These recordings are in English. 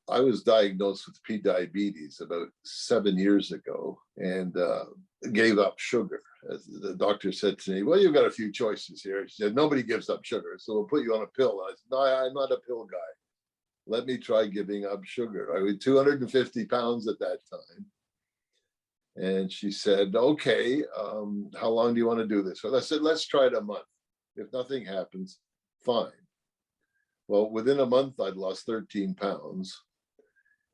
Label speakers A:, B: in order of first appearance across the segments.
A: I was diagnosed with prediabetes about 7 years ago and gave up sugar. As the doctor said to me, well, you've got a few choices here. She said, nobody gives up sugar, so we'll put you on a pill. I said, no, I'm not a pill guy. Let me try giving up sugar. I was 250 pounds at that time. And she said, okay, how long do you want to do this? Well, I said, let's try it a month. If nothing happens, fine. Well, within a month, I'd lost 13 pounds.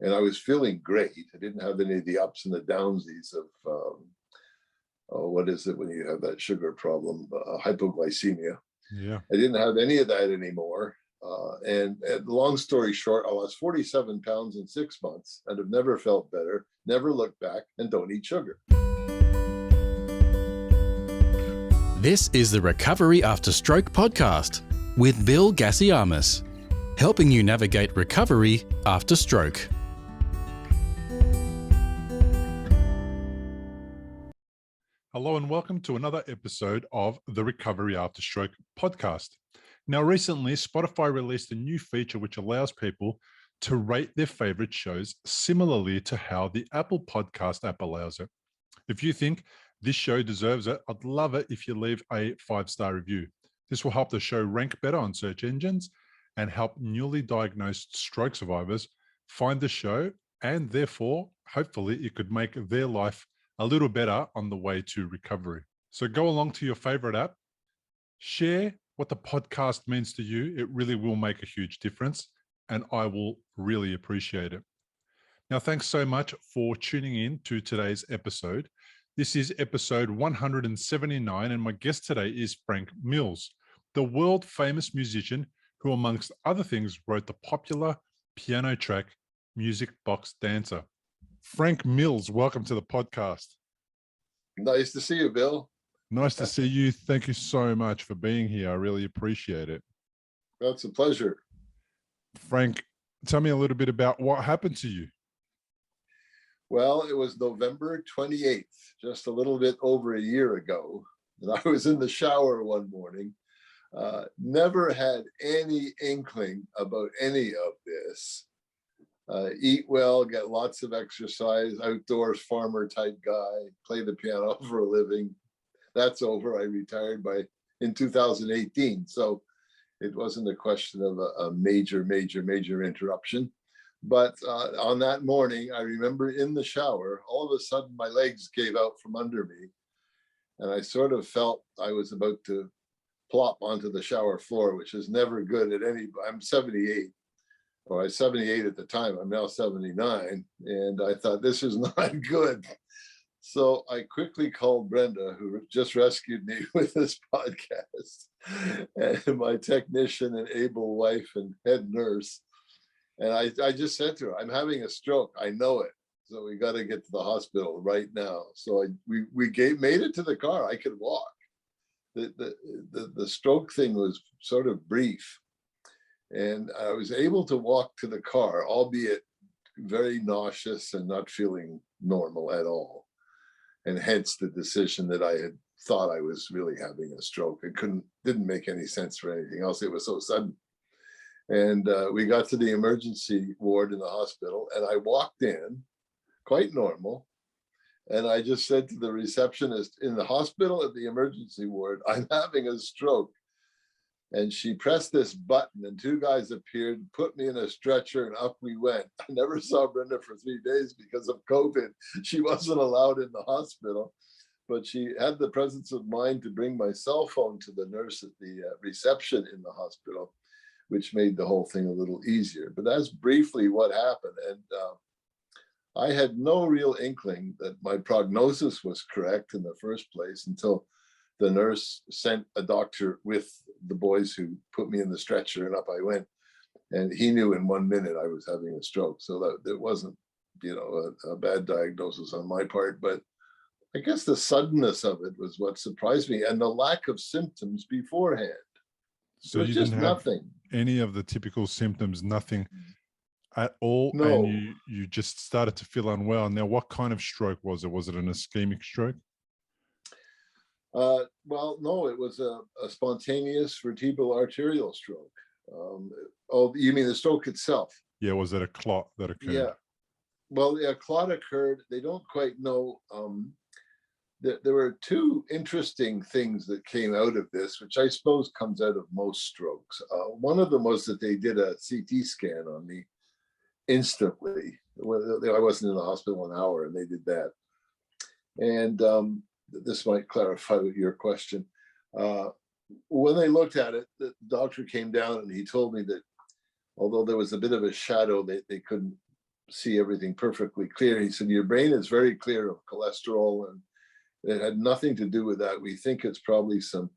A: And I was feeling great. I didn't have any of the ups and the downsies of, what is it when you have that sugar problem, hypoglycemia.
B: Yeah.
A: I didn't have any of that anymore. And long story short, I lost 47 pounds in 6 months and have never felt better, never looked back, and don't eat sugar.
C: This is the Recovery After Stroke podcast with Bill Gassiamis, helping you navigate recovery after stroke.
B: Hello and welcome to another episode of the Recovery After Stroke podcast. Now, recently, Spotify released a new feature which allows people to rate their favorite shows similarly to how the Apple Podcast app allows it. If you think this show deserves it, I'd love it if you leave a 5-star review. This will help the show rank better on search engines and help newly diagnosed stroke survivors find the show, and therefore, hopefully, it could make their life a little better on the way to recovery. So go along to your favorite app, share what the podcast means to you. It really will make a huge difference, and I will really appreciate it. Now, thanks so much for tuning in to today's episode. This is episode 179, and my guest today is Frank Mills, the world famous musician who, amongst other things, wrote the popular piano track Music Box Dancer. Frank Mills, welcome to the podcast.
A: Nice to see you, Bill.
B: Nice to see you. Thank you so much for being here. I really appreciate it.
A: That's a pleasure.
B: Frank, tell me a little bit about what happened to you.
A: Well, it was November 28th, just a little bit over a year ago. And I was in the shower one morning. Never had any inkling about any of this. Eat well, get lots of exercise, outdoors farmer type guy, play the piano for a living. That's over. I retired in 2018. So it wasn't a question of a major interruption. But on that morning, I remember in the shower, all of a sudden my legs gave out from under me. And I sort of felt I was about to plop onto the shower floor, which is never good at any. I'm 78. Well, I was 78 at the time. I'm now 79. And I thought, this is not good. So I quickly called Brenda, who just rescued me with this podcast, and my technician and able wife and head nurse. And I just said to her, I'm having a stroke. I know it. So we got to get to the hospital right now. So we made it to the car. I could walk. The stroke thing was sort of brief. And I was able to walk to the car, albeit very nauseous and not feeling normal at all. And hence the decision that I had thought I was really having a stroke. It didn't make any sense for anything else. It was so sudden. And we got to the emergency ward in the hospital, and I walked in, quite normal. And I just said to the receptionist in the hospital at the emergency ward, I'm having a stroke. And she pressed this button, and 2 guys appeared, put me in a stretcher, and up we went. I never saw Brenda for 3 days because of COVID. She wasn't allowed in the hospital, but she had the presence of mind to bring my cell phone to the nurse at the reception in the hospital, which made the whole thing a little easier. But that's briefly what happened. And I had no real inkling that my prognosis was correct in the first place until the nurse sent a doctor with the boys who put me in the stretcher, and up I went. And he knew in 1 minute I was having a stroke. So that it wasn't, a bad diagnosis on my part. But I guess the suddenness of it was what surprised me, and the lack of symptoms beforehand.
B: So you didn't have nothing, any of the typical symptoms, nothing at all?
A: No.
B: And you just started to feel unwell. Now, what kind of stroke was it? Was it an ischemic stroke?
A: Well, no, it was a spontaneous vertebral arterial stroke. Oh, you mean the stroke itself?
B: Yeah, was it a clot that occurred?
A: Yeah. Well, yeah, clot occurred. They don't quite know. There were two interesting things that came out of this, which I suppose comes out of most strokes. One of them was that they did a CT scan on me instantly. I wasn't in the hospital an hour, and they did that. And this might clarify your question. When they looked at it, the doctor came down and he told me that although there was a bit of a shadow, they couldn't see everything perfectly clear. He said, your brain is very clear of cholesterol, and it had nothing to do with that. We think it's probably some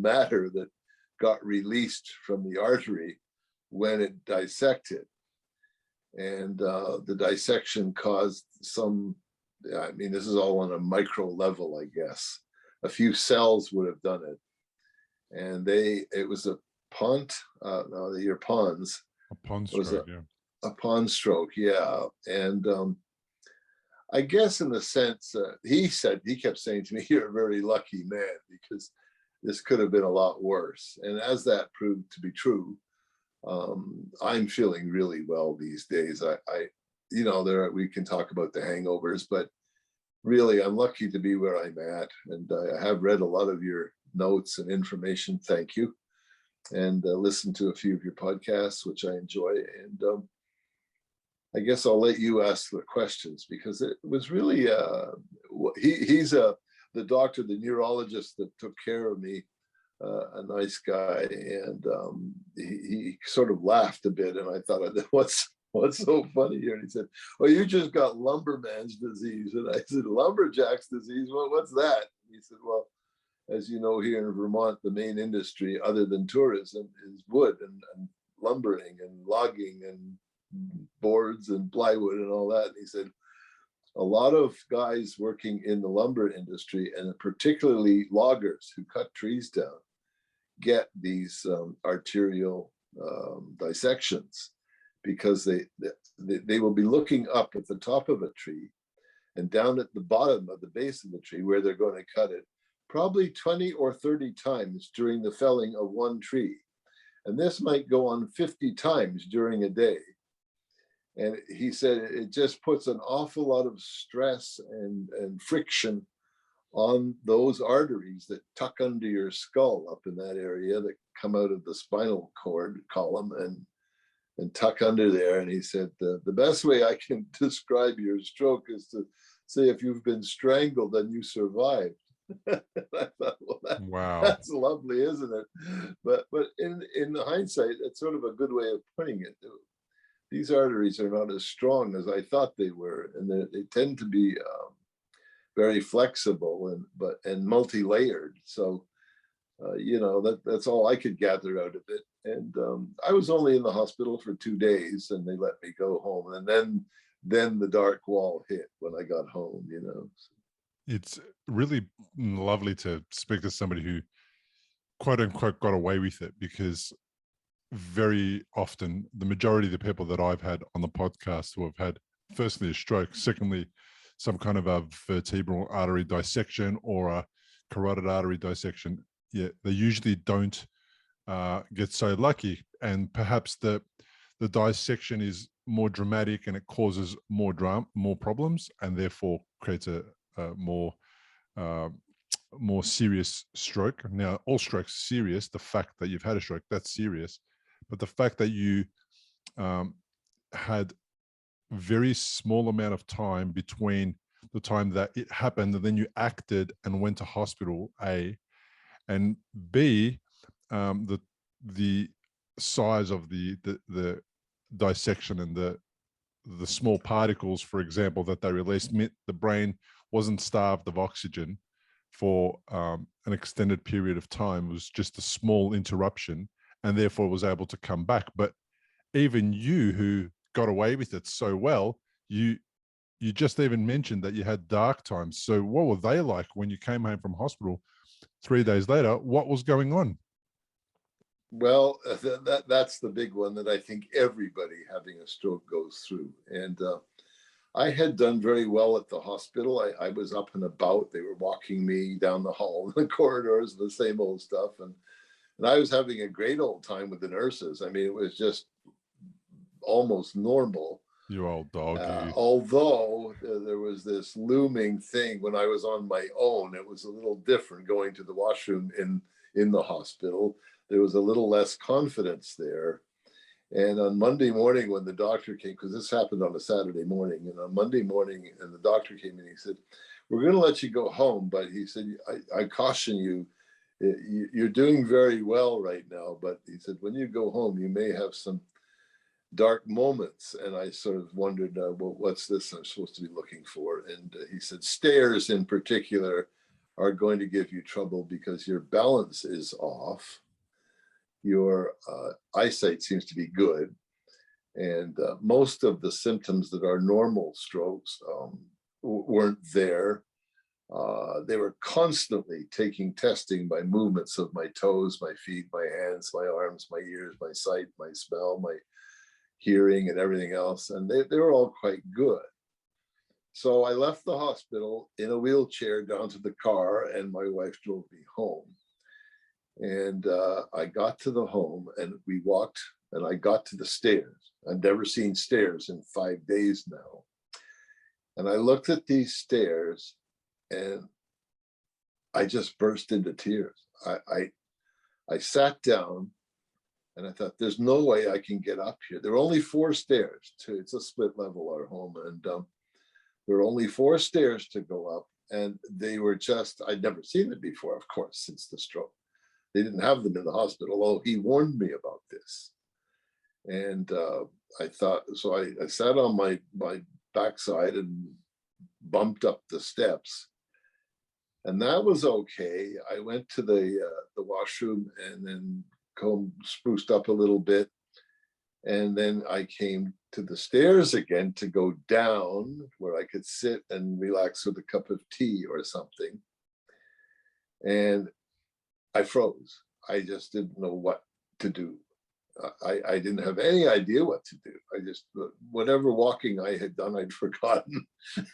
A: matter that got released from the artery when it dissected. And the dissection caused some, I mean, this is all on a micro level, I guess. A few cells would have done it. And it was a pons.
B: A pons stroke, yeah.
A: A pons stroke, yeah. And I guess in the sense, he kept saying to me, you're a very lucky man, because this could have been a lot worse. And as that proved to be true, I'm feeling really well these days. We can talk about the hangovers, but really I'm lucky to be where I'm at. And I have read a lot of your notes and information. Thank you. And listened to a few of your podcasts, which I enjoy. And I guess I'll let you ask the questions, because it was really, he's the doctor, the neurologist that took care of me, a nice guy. And he sort of laughed a bit, and I thought, what's so funny here? And he said, well, you just got lumberman's disease. And I said, lumberjack's disease? What's that? And he said, well, as you know, here in Vermont, the main industry other than tourism is wood and lumbering and logging and boards and plywood and all that. And he said, a lot of guys working in the lumber industry, and particularly loggers who cut trees down, get these arterial dissections, because they will be looking up at the top of a tree and down at the bottom of the base of the tree where they're going to cut it, probably 20 or 30 times during the felling of one tree. And this might go on 50 times during a day. And he said it just puts an awful lot of stress and friction on those arteries that tuck under your skull up in that area, that come out of the spinal cord column and tuck under there. And he said the best way I can describe your stroke is to say if you've been strangled and you survived. I thought, well,
B: wow,
A: that's lovely, isn't it? But in hindsight, it's sort of a good way of putting it. These arteries are not as strong as I thought they were, and they tend to be very flexible and multi-layered. So that's all I could gather out of it. And I was only in the hospital for 2 days, and they let me go home. And then the dark wall hit when I got home.
B: It's really lovely to speak to somebody who, quote unquote, got away with it, because very often the majority of the people that I've had on the podcast who have had, firstly, a stroke, secondly, some kind of a vertebral artery dissection or a carotid artery dissection, yeah, they usually don't get so lucky. And perhaps the dissection is more dramatic and it causes more problems, and therefore creates a more serious stroke. Now, all strokes are serious. The fact that you've had a stroke, that's serious. But the fact that you had very small amount of time between the time that it happened and then you acted and went to hospital, A, and B, the size of the dissection and the small particles, for example, that they released, meant the brain wasn't starved of oxygen for an extended period of time. It was just a small interruption, and therefore was able to come back. But even you, who got away with it so well, you just even mentioned that you had dark times. So what were they like when you came home from hospital 3 days later? What was going on?
A: Well, that's the big one that I think everybody having a stroke goes through. And I had done very well at the hospital. I was up and about. They were walking me down the hall, the corridors, the same old stuff. And I was having a great old time with the nurses. I mean, it was just almost normal.
B: You old dog.
A: Although there was this looming thing when I was on my own. It was a little different going to the washroom in the hospital. There was a little less confidence there. And on Monday morning, when the doctor came, because this happened on a Saturday morning, and on Monday morning, and the doctor came in, he said, "We're going to let you go home, but," he said, I caution you, you're doing very well right now, but," he said, "when you go home, you may have some dark moments." And I sort of wondered, well, what's this I'm supposed to be looking for? And he said, stairs in particular are going to give you trouble because your balance is off. Your eyesight seems to be good. And most of the symptoms that are normal strokes weren't there. They were constantly taking testing by movements of my toes, my feet, my hands, my arms, my ears, my sight, my smell, my hearing, and everything else. And they were all quite good. So I left the hospital in a wheelchair down to the car, and my wife drove me home. And I got to the home, and we walked, and I got to the stairs. I've never seen stairs in 5 days now. And I looked at these stairs, and I just burst into tears. I sat down, and I thought, there's no way I can get up here. There are only 4 stairs. It's a split level, our home. And there were only 4 stairs to go up. And they were just, I'd never seen it before, of course, since the stroke. They didn't have them in the hospital. Oh, he warned me about this. And I thought, so I sat on my backside and bumped up the steps. And that was okay. I went to the washroom and then spruced up a little bit. And then I came to the stairs again to go down where I could sit and relax with a cup of tea or something. And I froze. I just didn't know what to do. I didn't have any idea what to do. I just, whatever walking I had done, I'd forgotten.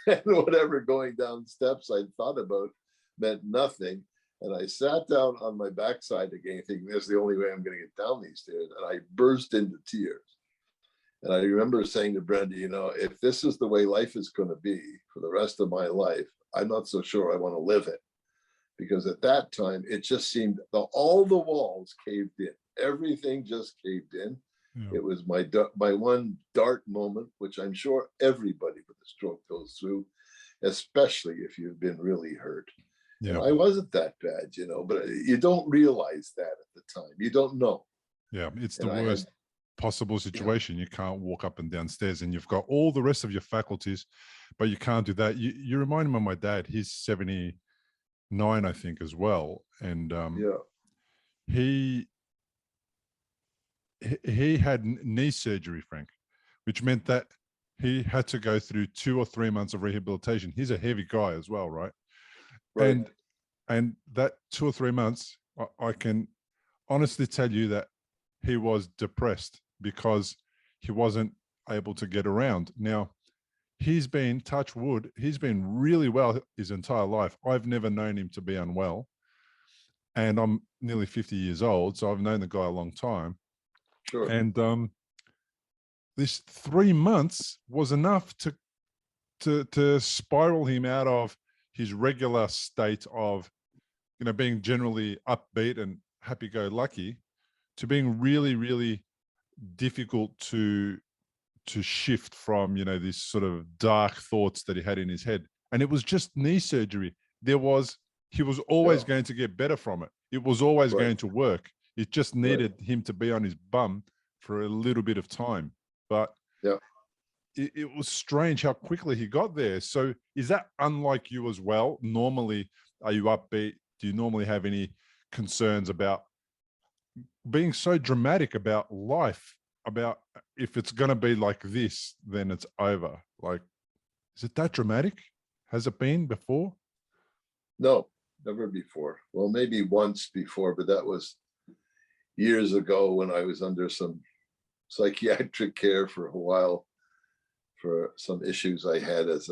A: And whatever going down steps I'd thought about meant nothing. And I sat down on my backside again, thinking, this is the only way I'm going to get down these stairs. And I burst into tears. And I remember saying to Brenda, you know, if this is the way life is going to be for the rest of my life, I'm not so sure I want to live it. Because at that time, it just seemed all the walls caved in. Everything just caved in. Yeah. It was my one dark moment, which I'm sure everybody with a stroke goes through, especially if you've been really hurt. Yeah. And I wasn't that bad, you know, but you don't realize that at the time. You don't know.
B: Yeah, it's the worst possible situation. Yeah. You can't walk up and down stairs, and you've got all the rest of your faculties, but you can't do that. You remind me of my dad. He's 79, I think, as well. And he had knee surgery, Frank, which meant that he had to go through 2 or 3 months of rehabilitation. He's a heavy guy as well, right? And that 2 or 3 months, I can honestly tell you that he was depressed because he wasn't able to get around. Now, he's been, touch wood, he's been really well his entire life. I've never known him to be unwell. And I'm nearly 50 years old, so I've known the guy a long time.
A: Sure.
B: And this 3 months was enough to spiral him out of his regular state of, you know, being generally upbeat and happy-go-lucky to being really, really difficult to shift from, you know, these sort of dark thoughts that he had in his head. And it was just knee surgery. He was always going to get better from it. It was always going to work. It just needed him to be on his bum for a little bit of time. But it was strange how quickly he got there. So is that unlike you as well? Normally, are you upbeat? Do you normally have any concerns about being so dramatic about life, about if it's going to be like this, then it's over? Like, is it that dramatic? Has it been before?
A: No, never before. Well, maybe once before, but that was years ago when I was under some psychiatric care for a while for some issues I had as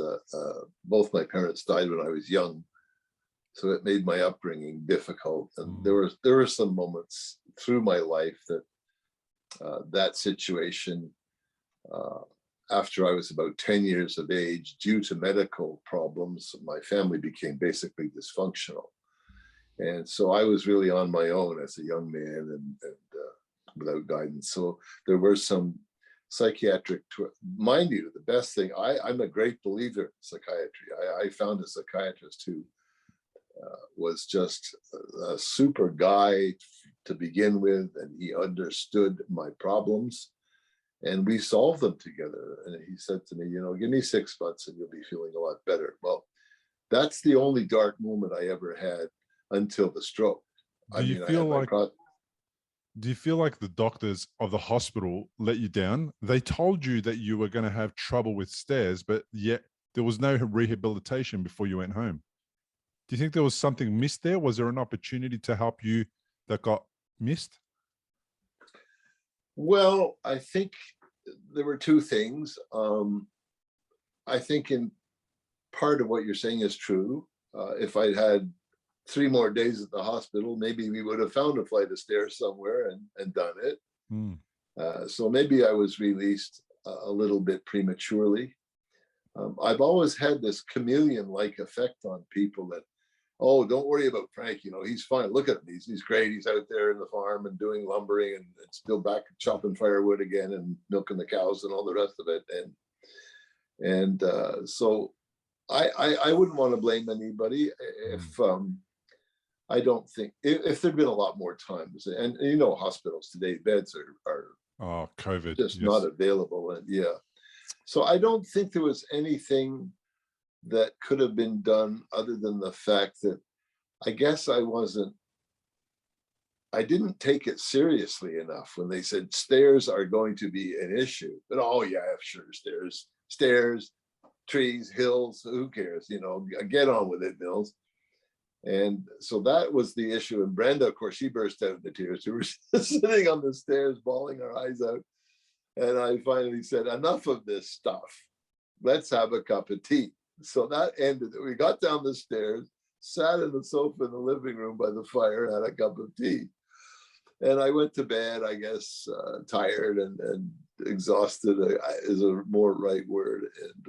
A: both my parents died when I was young. So it made my upbringing difficult. And there were some moments through my life that that situation After I was about 10 years of age, due to medical problems, my family became basically dysfunctional. And so I was really on my own as a young man and without guidance. So there were some psychiatric, mind you, the best thing, I'm a great believer in psychiatry. I found a psychiatrist who was just a super guy to begin with, and he understood my problems, and we solved them together. And he said to me, give me 6 months and you'll be feeling a lot better. Well, that's the only dark moment I ever had until the stroke.
B: Do you feel like the doctors of the hospital let you down? They told you that you were going to have trouble with stairs, but yet there was no rehabilitation before you went home. Do you think there was something missed there? Was there an opportunity to help you that got missed?
A: Well, I think there were two things. I think in part of what you're saying is true. If I'd had 3 more days at the hospital, maybe we would have found a flight of stairs somewhere and done it. So maybe I was released a little bit prematurely. I've always had this chameleon-like effect on people that, oh, don't worry about Frank, he's fine. Look at him, he's great. He's out there in the farm and doing lumbering and still back chopping firewood again and milking the cows and all the rest of it. And so I wouldn't want to blame anybody if I don't think, if there'd been a lot more time. And hospitals today, beds are
B: COVID
A: just not available. And so I don't think there was anything that could have been done other than the fact that I guess I didn't take it seriously enough when they said stairs are going to be an issue. But oh yeah, sure, stairs, trees, hills, who cares? Get on with it, Mills. And so that was the issue. And Brenda, of course, she burst out into tears. We were sitting on the stairs, bawling our eyes out. And I finally said, enough of this stuff. Let's have a cup of tea. So that ended it. We got down the stairs, sat in the sofa in the living room by the fire, had a cup of tea. And I went to bed, I guess, tired and exhausted is a more right word. And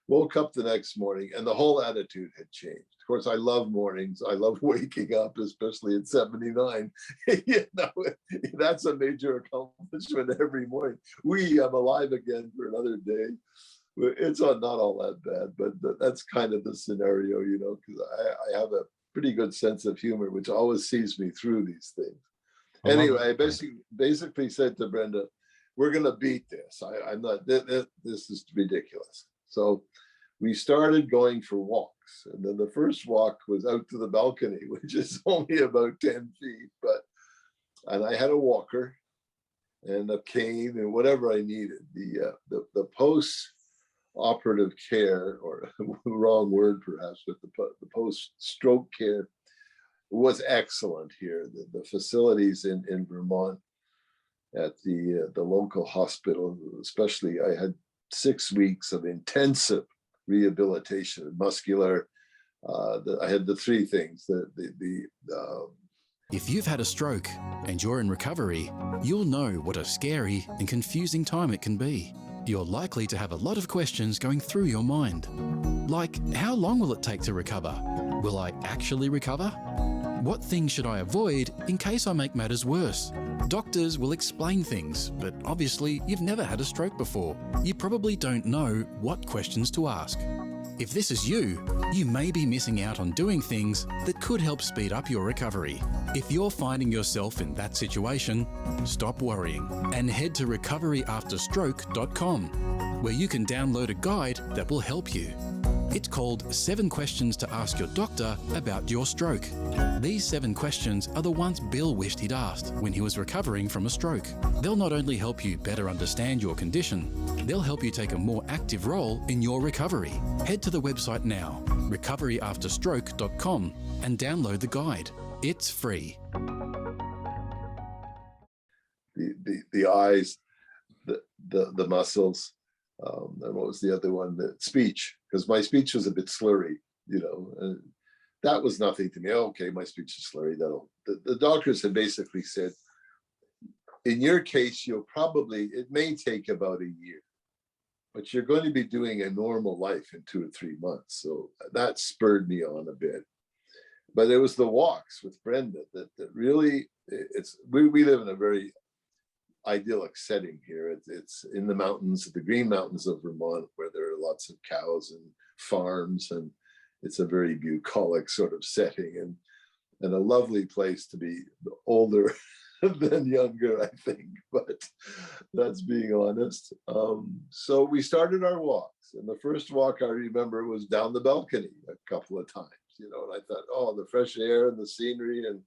A: woke up the next morning and the whole attitude had changed. Of course, I love mornings. I love waking up, especially at 79. That's a major accomplishment every morning. I'm alive again for another day. It's not all that bad, but that's kind of the scenario, because I have a pretty good sense of humor, which always sees me through these things. Anyway, I basically said to Brenda, we're going to beat this. I'm not, this is ridiculous. So we started going for walks. And then the first walk was out to the balcony, which is only about 10 feet. And I had a walker and a cane and whatever I needed. The post-operative care, or wrong word perhaps, but the post-stroke care was excellent here. The facilities in Vermont at the local hospital, especially, I had 6 weeks of intensive rehabilitation, muscular. I had the 3 things.
C: If you've had a stroke and you're in recovery, you'll know what a scary and confusing time it can be. You're likely to have a lot of questions going through your mind. Like, how long will it take to recover? Will I actually recover? What things should I avoid in case I make matters worse? Doctors will explain things, but obviously you've never had a stroke before. You probably don't know what questions to ask. If this is you, you may be missing out on doing things that could help speed up your recovery. If you're finding yourself in that situation, stop worrying and head to recoveryafterstroke.com, where you can download a guide that will help you. It's called 7 Questions to Ask Your Doctor About Your Stroke. These 7 questions are the ones Bill wished he'd asked when he was recovering from a stroke. They'll not only help you better understand your condition, they'll help you take a more active role in your recovery. Head to the website now, recoveryafterstroke.com, and download the guide. It's free.
A: The eyes, the muscles, and what was the other one? The speech, because my speech was a bit slurry, and that was nothing to me. Okay, my speech is slurry. The doctors had basically said, in your case, it may take about a year, but you're going to be doing a normal life in 2 or 3 months. So that spurred me on a bit. But it was the walks with Brenda that really, we live in a very idyllic setting here. It's in the mountains, the Green Mountains of Vermont, where there are lots of cows and farms, and it's a very bucolic sort of setting, and a lovely place to be older than younger, I think, but that's being honest. So we started our walks, and the first walk I remember was down the balcony a couple of times, and I thought, oh, the fresh air and the scenery, and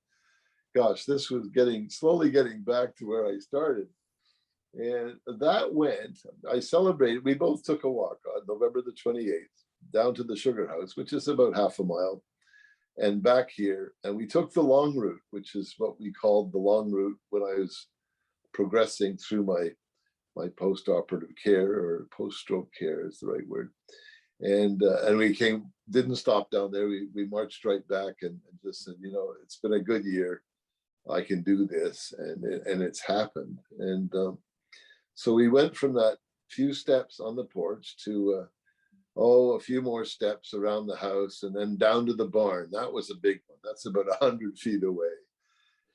A: gosh, this was slowly getting back to where I started. And that went, I celebrated, we both took a walk on November the 28th down to the Sugar House, which is about half a mile, and back here. And we took the long route, which is what we called the long route when I was progressing through my post-operative care, or post-stroke care is the right word. And we didn't stop down there. We marched right back and just said, it's been a good year. I can do this, and it's happened. And so we went from that few steps on the porch to a few more steps around the house, and then down to the barn. That was a big one. That's about 100 feet away.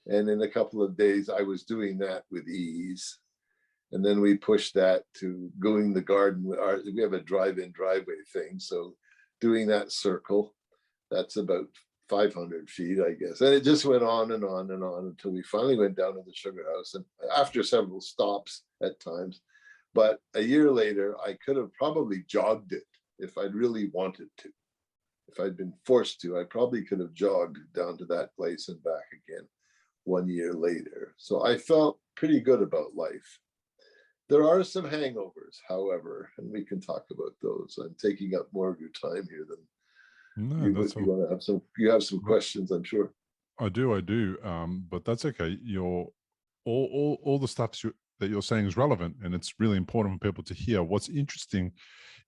A: And in a couple of days, I was doing that with ease. And then we pushed that to going the garden. We have a drive-in driveway thing, so doing that circle, that's about 500 feet, I guess. And it just went on and on and on until we finally went down to the Sugar House, and after several stops at times. But a year later, I could have probably jogged it if I'd really wanted to. If I'd been forced to, I probably could have jogged down to that place and back again 1 year later. So I felt pretty good about life. There are some hangovers, however, and we can talk about those. I'm taking up more of your time here than
B: No,
A: you
B: that's
A: would. You have some questions, I'm sure.
B: I do. But that's okay. All the stuff that you're saying is relevant, and it's really important for people to hear. What's interesting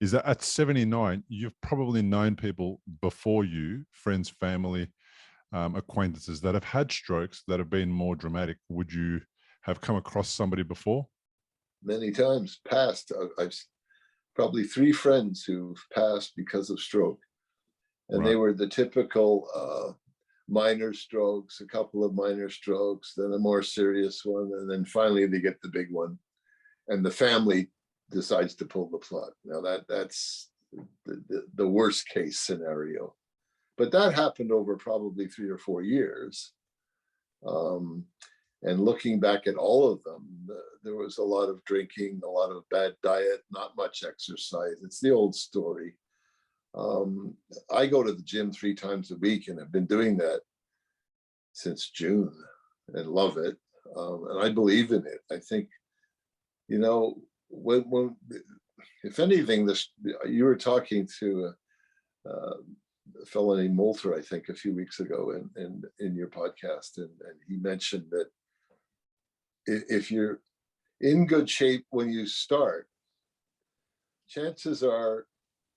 B: is that at 79, you've probably known people before you, friends, family, acquaintances that have had strokes that have been more dramatic. Would you have come across somebody before?
A: Many times past. I've probably 3 friends who've passed because of stroke. And They were the typical minor strokes, a couple of minor strokes, then a more serious one, and then finally they get the big one. And the family decides to pull the plug. Now that's the worst case scenario. But that happened over probably 3 or 4 years. And looking back at all of them, there was a lot of drinking, a lot of bad diet, not much exercise. It's the old story. I go to the gym 3 times a week and have been doing that since June and love it. And I believe in it. I think, when if anything, you were talking to a fellow named Moulter, I think, a few weeks ago in your podcast, and he mentioned that if you're in good shape when you start, chances are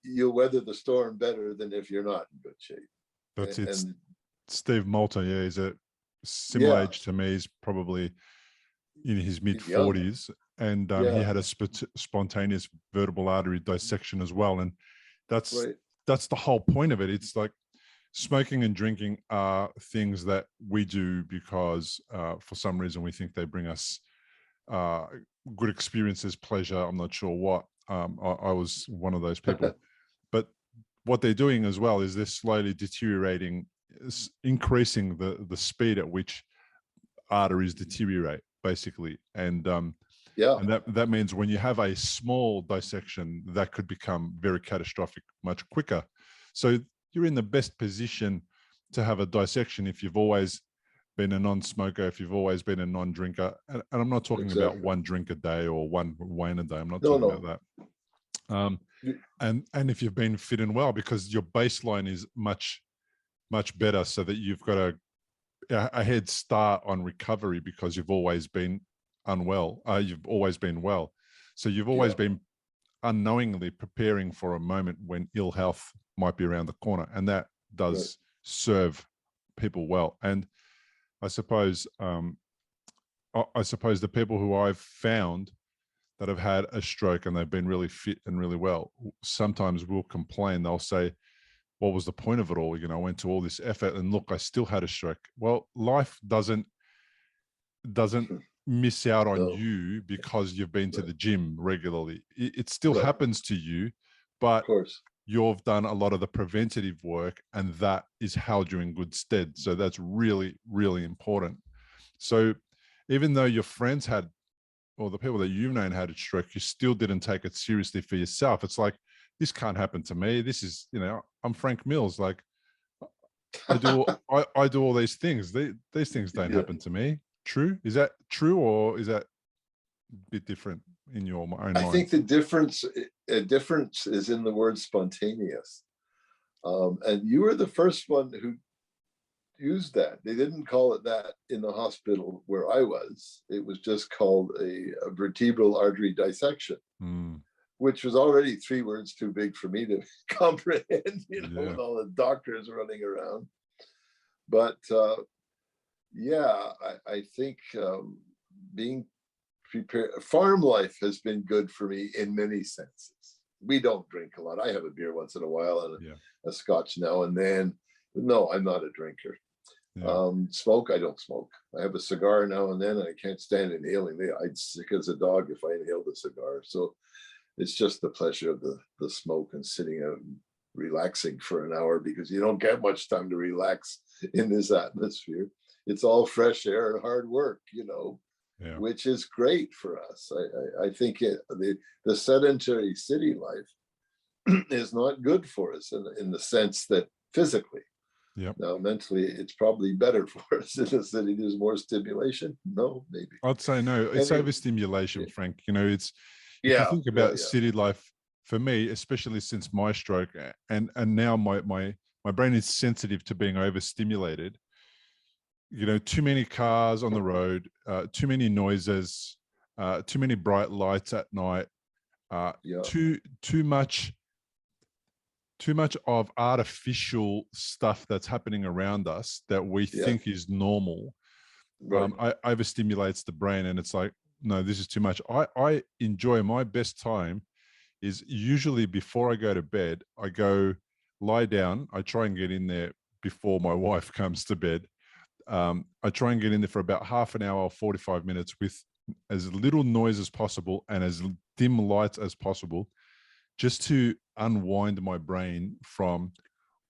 A: you'll weather the storm better than if you're not in good shape.
B: That's it. Steve Moulter, he's a similar age to me. He's probably in his mid-40s, and he had a spontaneous vertebral artery dissection as well. And that's the whole point of it. It's like smoking and drinking are things that we do because for some reason we think they bring us good experiences, pleasure. I'm not sure what. I was one of those people. But what they're doing as well is they're slowly deteriorating, increasing the speed at which arteries deteriorate, basically. And and that means when you have a small dissection, that could become very catastrophic much quicker. So you're in the best position to have a dissection if you've always been a non-smoker, if you've always been a non-drinker. And I'm not talking about 1 drink a day or 1 wine a day. I'm not talking about that. And if you've been fit and well, because your baseline is much better, so that you've got a head start on recovery because you've always been unwell. You've always been well. So you've always been unknowingly preparing for a moment when ill health might be around the corner. And that does serve people well. And I suppose I suppose the people who I've found that have had a stroke and they've been really fit and really well, sometimes will complain. They'll say, what was the point of it all? You know, I went to all this effort and look, I still had a stroke. Well, life doesn't miss out on
A: No,
B: you because you've been to
A: right,
B: the gym regularly. It still
A: right,
B: happens to you,
A: of
B: but
A: course.
B: you've done a lot of the preventative work, and that is held you in good stead. So that's really, really important. So even though your friends had, or the people that you've known had a stroke, you still didn't take it seriously for yourself. It's like, this can't happen to me. This is, you know, I'm Frank Mills. Like, I do all these things. These things don't
A: Yeah.
B: happen to me. True? Is that true, or is that a bit different in your own
A: I
B: mind?
A: think the difference is in the word spontaneous. And you were the first one who used that. They didn't call it that in the hospital where I was. It was just called a vertebral artery dissection,
B: Mm,
A: which was already 3 words too big for me to comprehend,
B: yeah.
A: with all the doctors running around. But yeah, I think being prepared, farm life has been good for me in many senses. We don't drink a lot. I have a beer once in a while and
B: Yeah.
A: a scotch now and then. No, I'm not a drinker.
B: Yeah.
A: Smoke, I don't smoke. I have a cigar now and then, and I can't stand inhaling. I'd sick as a dog if I inhaled a cigar. So it's just the pleasure of the smoke and sitting out and relaxing for an hour, because you don't get much time to relax in this atmosphere. It's all fresh air and hard work,
B: Yeah.
A: which is great for us. I think the sedentary city life is not good for us in the sense that physically.
B: Yep.
A: Now, mentally, it's probably better for us in the city. There's more stimulation. No, maybe.
B: I'd say no. It's
A: Anyway,
B: overstimulation, Frank. You know, it's, if you
A: yeah,
B: think
A: yeah,
B: about
A: yeah.
B: city life, for me, especially since my stroke, and now my brain is sensitive to being overstimulated. You know, too many cars on the road, too many noises, too many bright lights at night,
A: Yeah,
B: too much of artificial stuff that's happening around us that we
A: yeah,
B: think is normal.
A: right.
B: I overstimulates the brain, and it's like, no, this is too much. I enjoy, my best time is usually before I go to bed. I go lie down. I try and get in there before my wife comes to bed. I try and get in there for about half an hour or 45 minutes with as little noise as possible and as dim lights as possible, just to unwind my brain from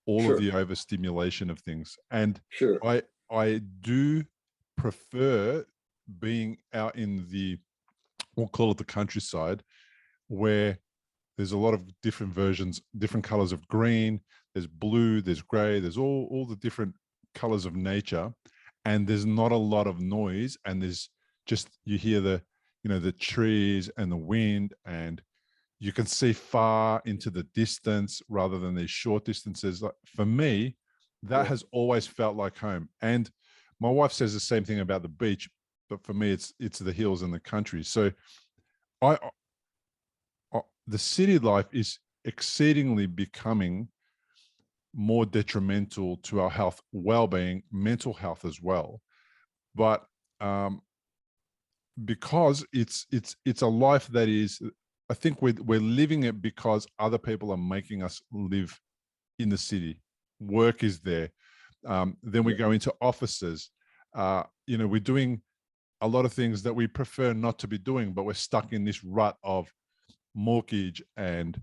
B: all of
A: Sure,
B: the overstimulation of things. And
A: sure.
B: I do prefer being out in the, we'll call it the countryside, where there's a lot of different versions, different colors of green. There's blue, there's gray, there's all the different colors of nature, and there's not a lot of noise. And there's just, you hear the, you know, the trees and the wind, and you can see far into the distance rather than these short distances. Like, for me, that
A: Yeah,
B: has always felt like home. And my wife says the same thing about the beach, but for me, it's the hills and the country. So I, the city life is exceedingly becoming more detrimental to our health, well-being, mental health as well. But because it's a life that is, I think we're living it because other people are making us live in the city. Work is there. Then we
A: yeah,
B: go into offices. You know, we're doing a lot of things that we prefer not to be doing, but we're stuck in this rut of mortgage and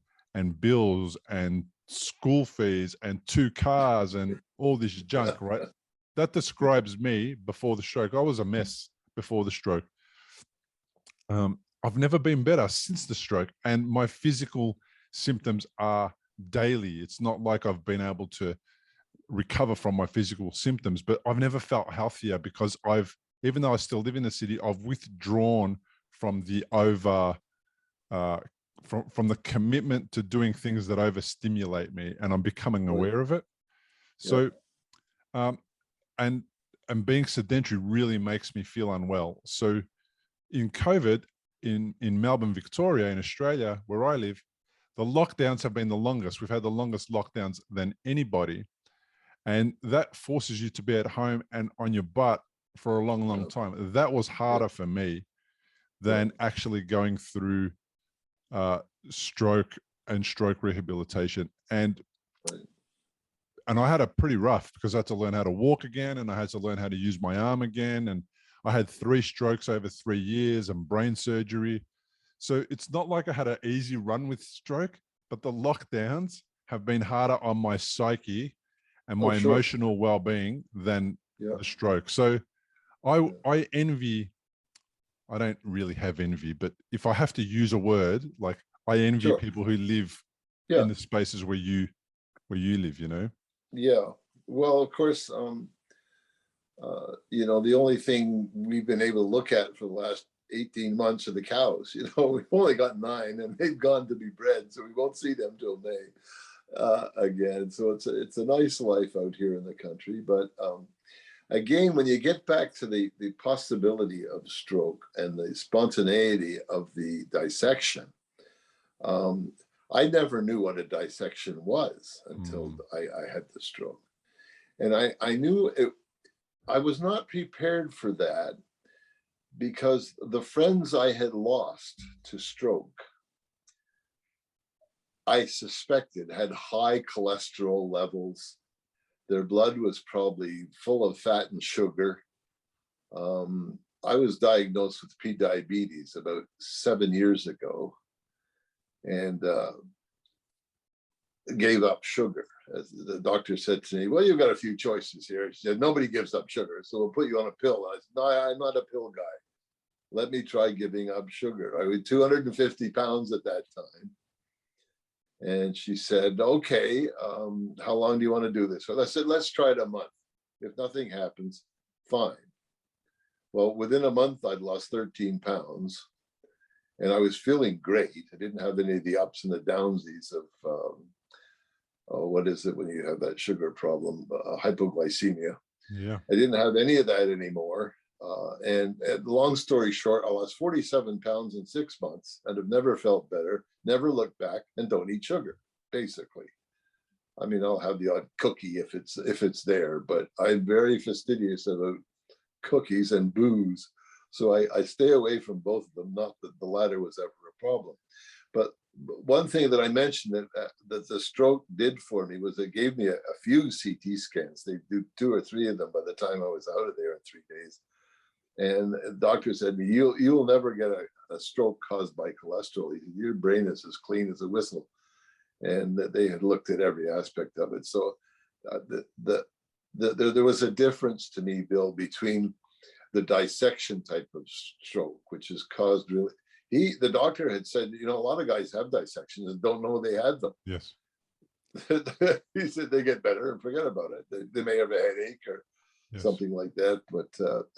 B: bills and school fees and 2 cars and all this junk, right? That describes me before the stroke. I was a mess before the stroke. I've never been better since the stroke, and my physical symptoms are daily. It's not like I've been able to recover from my physical symptoms, but I've never felt healthier because even though I still live in the city, I've withdrawn from the uh, from the commitment to doing things that overstimulate me, and I'm becoming
A: right.
B: aware of it.
A: Yeah,
B: So, um, and being sedentary really makes me feel unwell. So, in COVID, in Melbourne, Victoria, in Australia, where I live, the lockdowns have been the longest. We've had the longest lockdowns than anybody, and that forces you to be at home and on your butt for a long, long
A: Yeah.
B: time. That was harder for me than actually going through stroke and stroke rehabilitation. And
A: Right.
B: I had it pretty rough because I had to learn how to walk again, and I had to learn how to use my arm again. And I had 3 strokes over 3 years and brain surgery. So it's not like I had an easy run with stroke, but the lockdowns have been harder on my psyche and
A: Oh,
B: my
A: sure.
B: emotional well-being than
A: Yeah.
B: the stroke. So I envy, I don't really have envy, but if I have to use a word, like I envy
A: Sure.
B: people who live
A: Yeah.
B: in the spaces where you live, you know?
A: Yeah. Well, of course, the only thing we've been able to look at for the last 18 months are the cows. We've only got 9 and they've gone to be bred, so we won't see them till May again. So it's a nice life out here in the country. But again, when you get back to the possibility of stroke and the spontaneity of the dissection, I never knew what a dissection was until I had the stroke. And I knew it, I was not prepared for that because the friends I had lost to stroke, I suspected had high cholesterol levels. Their blood was probably full of fat and sugar. I was diagnosed with prediabetes about 7 years ago and gave up sugar. As the doctor said to me, well, you've got a few choices here. She said, nobody gives up sugar, so we'll put you on a pill. I said, no, I'm not a pill guy. Let me try giving up sugar. I was 250 pounds at that time. And she said, okay, how long do you want to do this? Well, I said, let's try it a month. If nothing happens, fine. Well, within a month, I'd lost 13 pounds and I was feeling great. I didn't have any of the ups and the downsies of, what is it when you have that sugar problem, hypoglycemia.
B: Yeah.
A: I didn't have any of that anymore. And long story short, I lost 47 pounds in 6 months and have never felt better, never looked back, and don't eat sugar, basically. I mean, I'll have the odd cookie if it's there, but I'm very fastidious about cookies and booze. So I stay away from both of them, not that the latter was ever a problem. But one thing that I mentioned that the stroke did for me was it gave me a few CT scans. They do 2 or 3 of them by the time I was out of there in 3 days. And the doctor said to me, you'll never get a stroke caused by cholesterol. Your brain is as clean as a whistle. And they had looked at every aspect of it. So there was a difference to me, Bill, between the dissection type of stroke, which is caused really, the doctor had said, a lot of guys have dissections and don't know they had them.
B: Yes.
A: He said they get better and forget about it. They may have a headache or something like that. But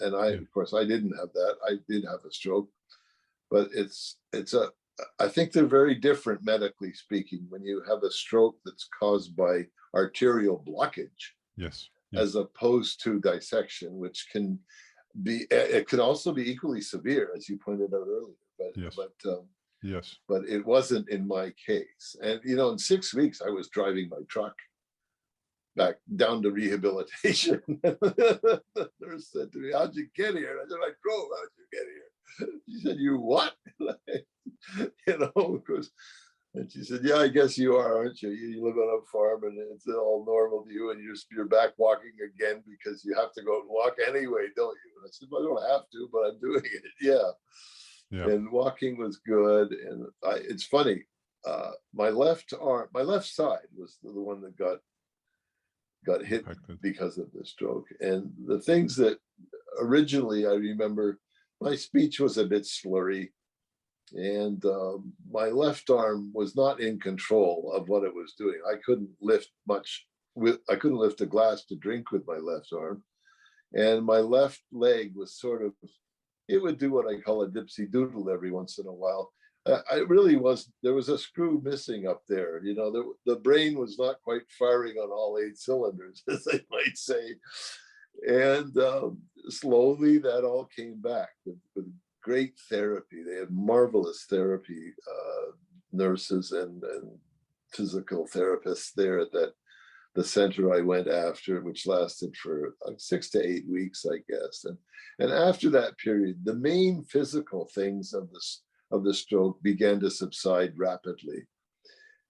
A: and of course, I didn't have that. I did have a stroke, but I think they're very different medically speaking when you have a stroke that's caused by arterial blockage.
B: Yes.
A: As opposed to dissection, which can be, it could also be equally severe, as you pointed out earlier. But it wasn't in my case. And in 6 weeks, I was driving my truck back down to rehabilitation. The nurse said to me, how'd you get here? I said, I drove. How'd you get here? She said, you what? Of course. And she said, yeah, I guess you are, aren't you? You live on a farm and it's all normal to you and you're back walking again because you have to go and walk anyway, don't you? And I said, well, I don't have to, but I'm doing it. Yeah. And walking was good. And it's funny, my left side was the one that got hit because of the stroke. And the things that originally I remember, my speech was a bit slurry. And my left arm was not in control of what it was doing. I couldn't lift a glass to drink with my left arm. And my left leg was it would do what I call a dipsy doodle every once in a while. There was a screw missing up there. The brain was not quite firing on all 8 cylinders, as they might say. And slowly that all came back with great therapy. They had marvelous therapy nurses and physical therapists there at that the center I went after, which lasted for 6 to 8 weeks, I guess. And after that period, the main physical things of the stroke began to subside rapidly.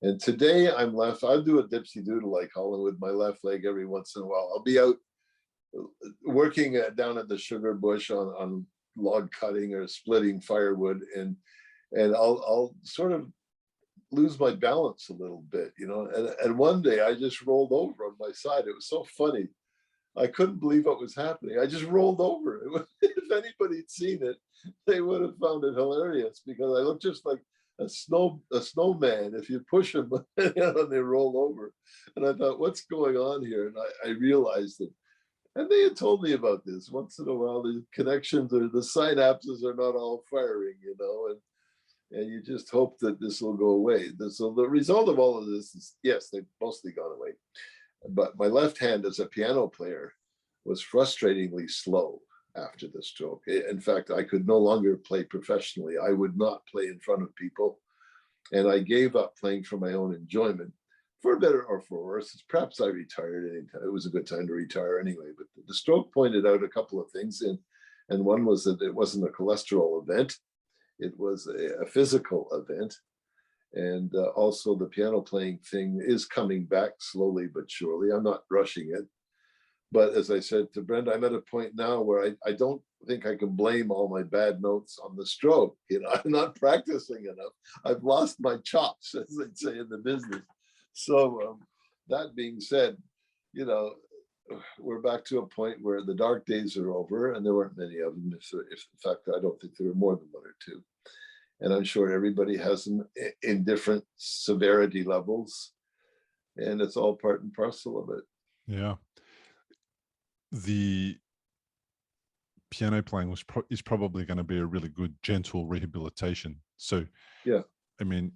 A: And today I'm left, I'll do a dipsy doodle like Holland with my left leg every once in a while. I'll be out working down at the sugar bush on log cutting or splitting firewood, and I'll sort of lose my balance a little bit, you know. And one day I just rolled over on my side. It was so funny. I couldn't believe what was happening. I just rolled over. If anybody'd seen it, they would have found it hilarious, because I looked just like a snowman if you push them and they roll over. And I thought, what's going on here? And I realized that, and they had told me about this. Once in a while, the connections or the synapses are not all firing, you know, and you just hope that this will go away. So the result of all of this is, yes, they've mostly gone away. But my left hand as a piano player was frustratingly slow after the stroke. In fact, I could no longer play professionally. I would not play in front of people. And I gave up playing for my own enjoyment, for better or for worse. Perhaps I retired anytime. It was a good time to retire anyway. But the stroke pointed out a couple of things. And one was that it wasn't a cholesterol event. It was a physical event. And also the piano playing thing is coming back slowly but surely. I'm not rushing it. But as I said to Brenda, I'm at a point now where I don't think I can blame all my bad notes on the stroke. You know, I'm not practicing enough. I've lost my chops, as they say in the business. So that being said, you know, we're back to a point where the dark days are over, and there weren't many of them. If in fact, I don't think there were more than one or two. And I'm sure everybody has them in different severity levels, and it's all part and parcel of it.
B: Yeah. The piano playing is probably going to be a really good, gentle rehabilitation. So,
A: yeah,
B: I mean,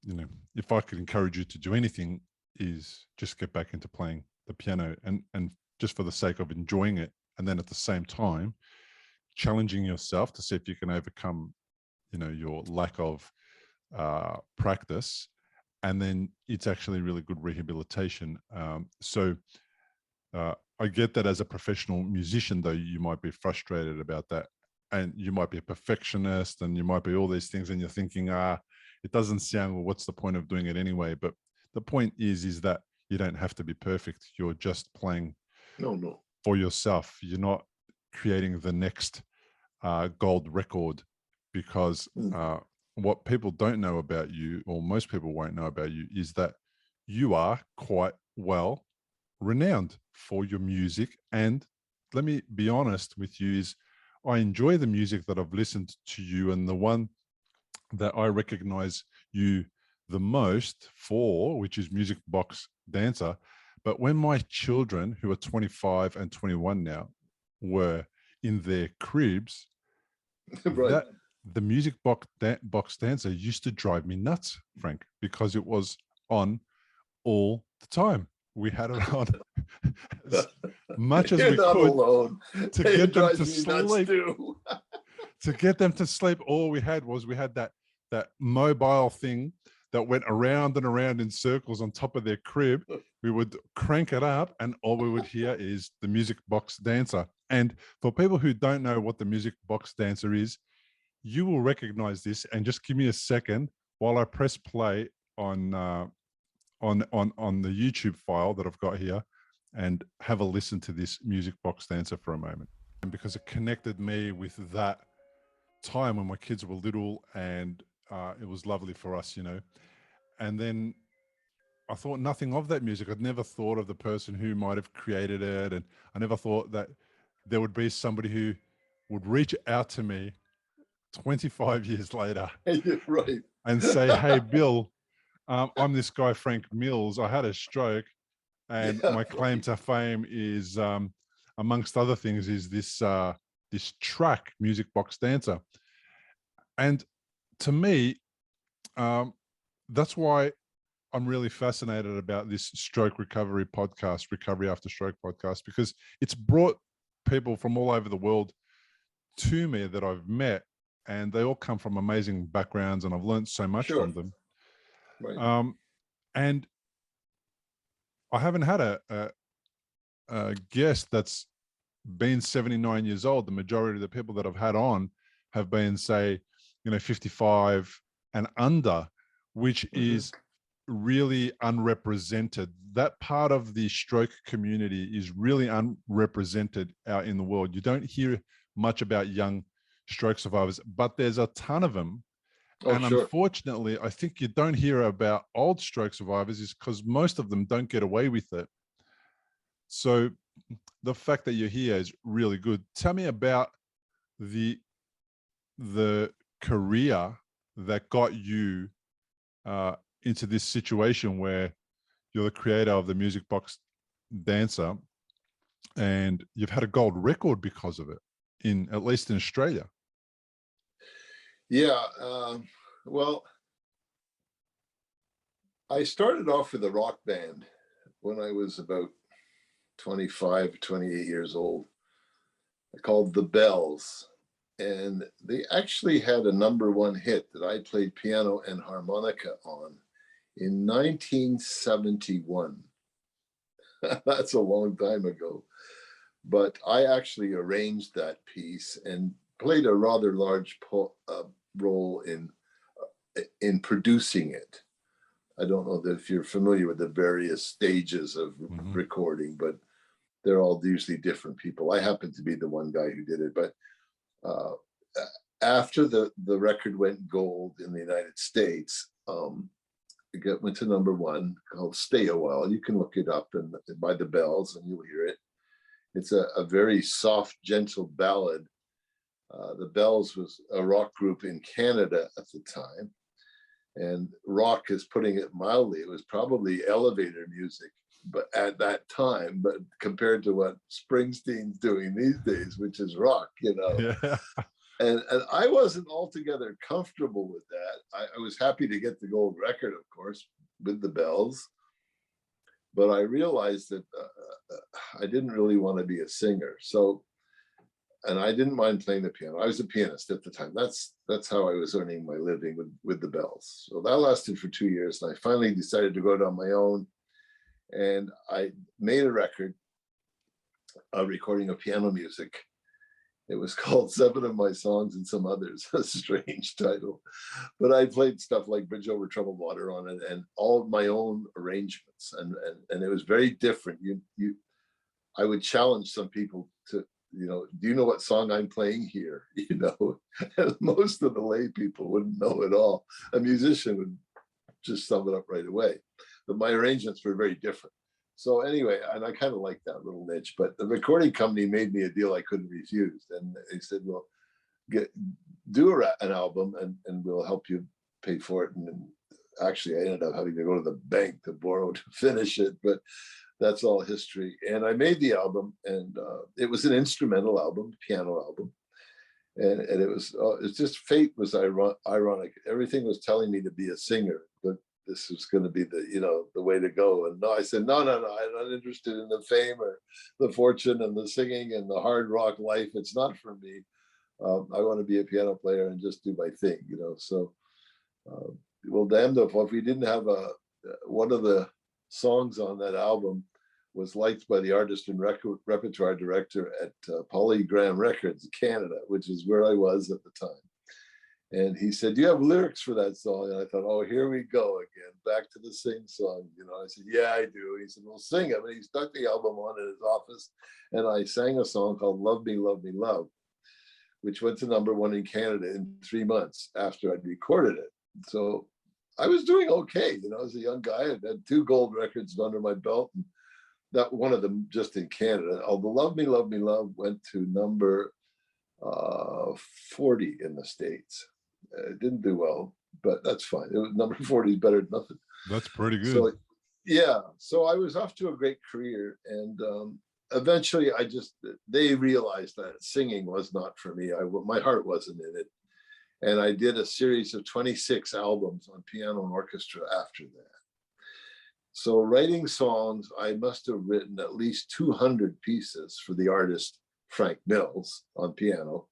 B: you know, if I could encourage you to do anything, is just get back into playing the piano, and just for the sake of enjoying it, and then at the same time challenging yourself to see if you can overcome, you know, your lack of practice, and then it's actually really good rehabilitation. I get that as a professional musician, though, you might be frustrated about that, and you might be a perfectionist, and you might be all these things, and you're thinking, it doesn't sound, well, what's the point of doing it anyway? But the point is that you don't have to be perfect. You're just playing for yourself. You're not creating the next gold record, because what people don't know about you, or most people won't know about you, is that you are quite well renowned for your music. And let me be honest with you, is I enjoy the music that I've listened to you, and the one that I recognize you the most for, which is Music Box Dancer. But when my children, who are 25 and 21 now, were in their cribs,
A: right.
B: The Music Box Dancer used to drive me nuts, Frank, because it was on all the time. We had it on as much as we could
A: alone.
B: To get them to sleep. To get them to sleep, all we had that mobile thing that went around and around in circles on top of their crib. We would crank it up, and all we would hear is the Music Box Dancer. And for people who don't know what the Music Box Dancer is, you will recognize this. And just give me a second while I press play on the YouTube file that I've got here, and have a listen to this Music Box Dancer for a moment. And because it connected me with that time when my kids were little, and it was lovely for us, you know. And then I thought nothing of that music. I'd never thought of the person who might have created it, and I never thought that there would be somebody who would reach out to me 25 years later
A: right.
B: and say, hey, Bill, I'm this guy, Frank Mills. I had a stroke, and my claim to fame is, amongst other things, is this track, Music Box Dancer. And to me, that's why I'm really fascinated about this stroke recovery podcast, Recovery After Stroke podcast, because it's brought people from all over the world to me that I've met, and they all come from amazing backgrounds, and I've learned so much from them.
A: Right.
B: And I haven't had a guest that's been 79 years old. The majority of the people that I've had on have been, say, 55 and under, which is really unrepresented. That part of the stroke community is really unrepresented out in the world. You don't hear much about young stroke survivors, but there's a ton of them.
A: Oh,
B: And
A: sure.
B: unfortunately, I think you don't hear about old stroke survivors is because most of them don't get away with it. So the fact that you're here is really good. Tell me about the career that got you into this situation where you're the creator of the Music Box Dancer, and you've had a gold record because of it, at least in Australia.
A: Yeah. Well, I started off with a rock band when I was about 25, 28 years old, called The Bells. And they actually had a #1 hit that I played piano and harmonica on in 1971. That's a long time ago. But I actually arranged that piece and played a rather large role in producing it. I don't know if you're familiar with the various stages of recording, but they're all usually different people. I happen to be the one guy who did it. But after the record went gold in the United States, it went to #1, called Stay a While. You can look it up by The Bells and you'll hear it. It's a very soft, gentle ballad. The Bells was a rock group in Canada at the time. And rock is putting it mildly. It was probably elevator music, but at that time, but compared to what Springsteen's doing these days, which is rock,
B: Yeah.
A: And I wasn't altogether comfortable with that. I was happy to get the gold record, of course, with the Bells, but I realized that I didn't really want to be a singer. So, and I didn't mind playing the piano. I was a pianist at the time. That's how I was earning my living with the Bells. So that lasted for 2 years. And I finally decided to go out on my own. And I made a record, a recording of piano music. It was called 7 of My Songs and Some Others, a strange title. But I played stuff like Bridge Over Troubled Water on it and all of my own arrangements. And it was very different. I would challenge some people to, do you know what song I'm playing here? And most of the lay people wouldn't know at all. A musician would just sum it up right away. But my arrangements were very different. So anyway, and I kind of liked that little niche, but the recording company made me a deal I couldn't refuse. And they said, well, do an album and we'll help you pay for it. And actually, I ended up having to go to the bank to borrow to finish it, but that's all history. And I made the album, and it was an instrumental album, piano album. And it's just fate was ironic. Everything was telling me to be a singer, but this was going to be the way to go. And no, I said, no, I'm not interested in the fame or the fortune and the singing and the hard rock life. It's not for me. I want to be a piano player and just do my thing, So, well, damned if we didn't have one of the songs on that album was liked by the artist and repertoire director at Polygram Records, Canada, which is where I was at the time. And he said, do you have lyrics for that song? And I thought, oh, here we go again, back to the sing song. I said, yeah, I do. He said, well, sing it. And he stuck the album on in his office. And I sang a song called Love Me, Love Me, Love, which went to #1 in Canada in 3 months after I'd recorded it. So I was doing okay. As a young guy, I had 2 gold records under my belt. And that one of them just in Canada. Although Love Me, Love Me, Love went to number 40 in the States. It didn't do well, but that's fine. It was number 40 is better than nothing.
B: That's pretty good.
A: So, yeah. So I was off to a great career. And eventually they realized that singing was not for me. My heart wasn't in it. And I did a series of 26 albums on piano and orchestra after that. So writing songs, I must have written at least 200 pieces for the artist Frank Mills on piano,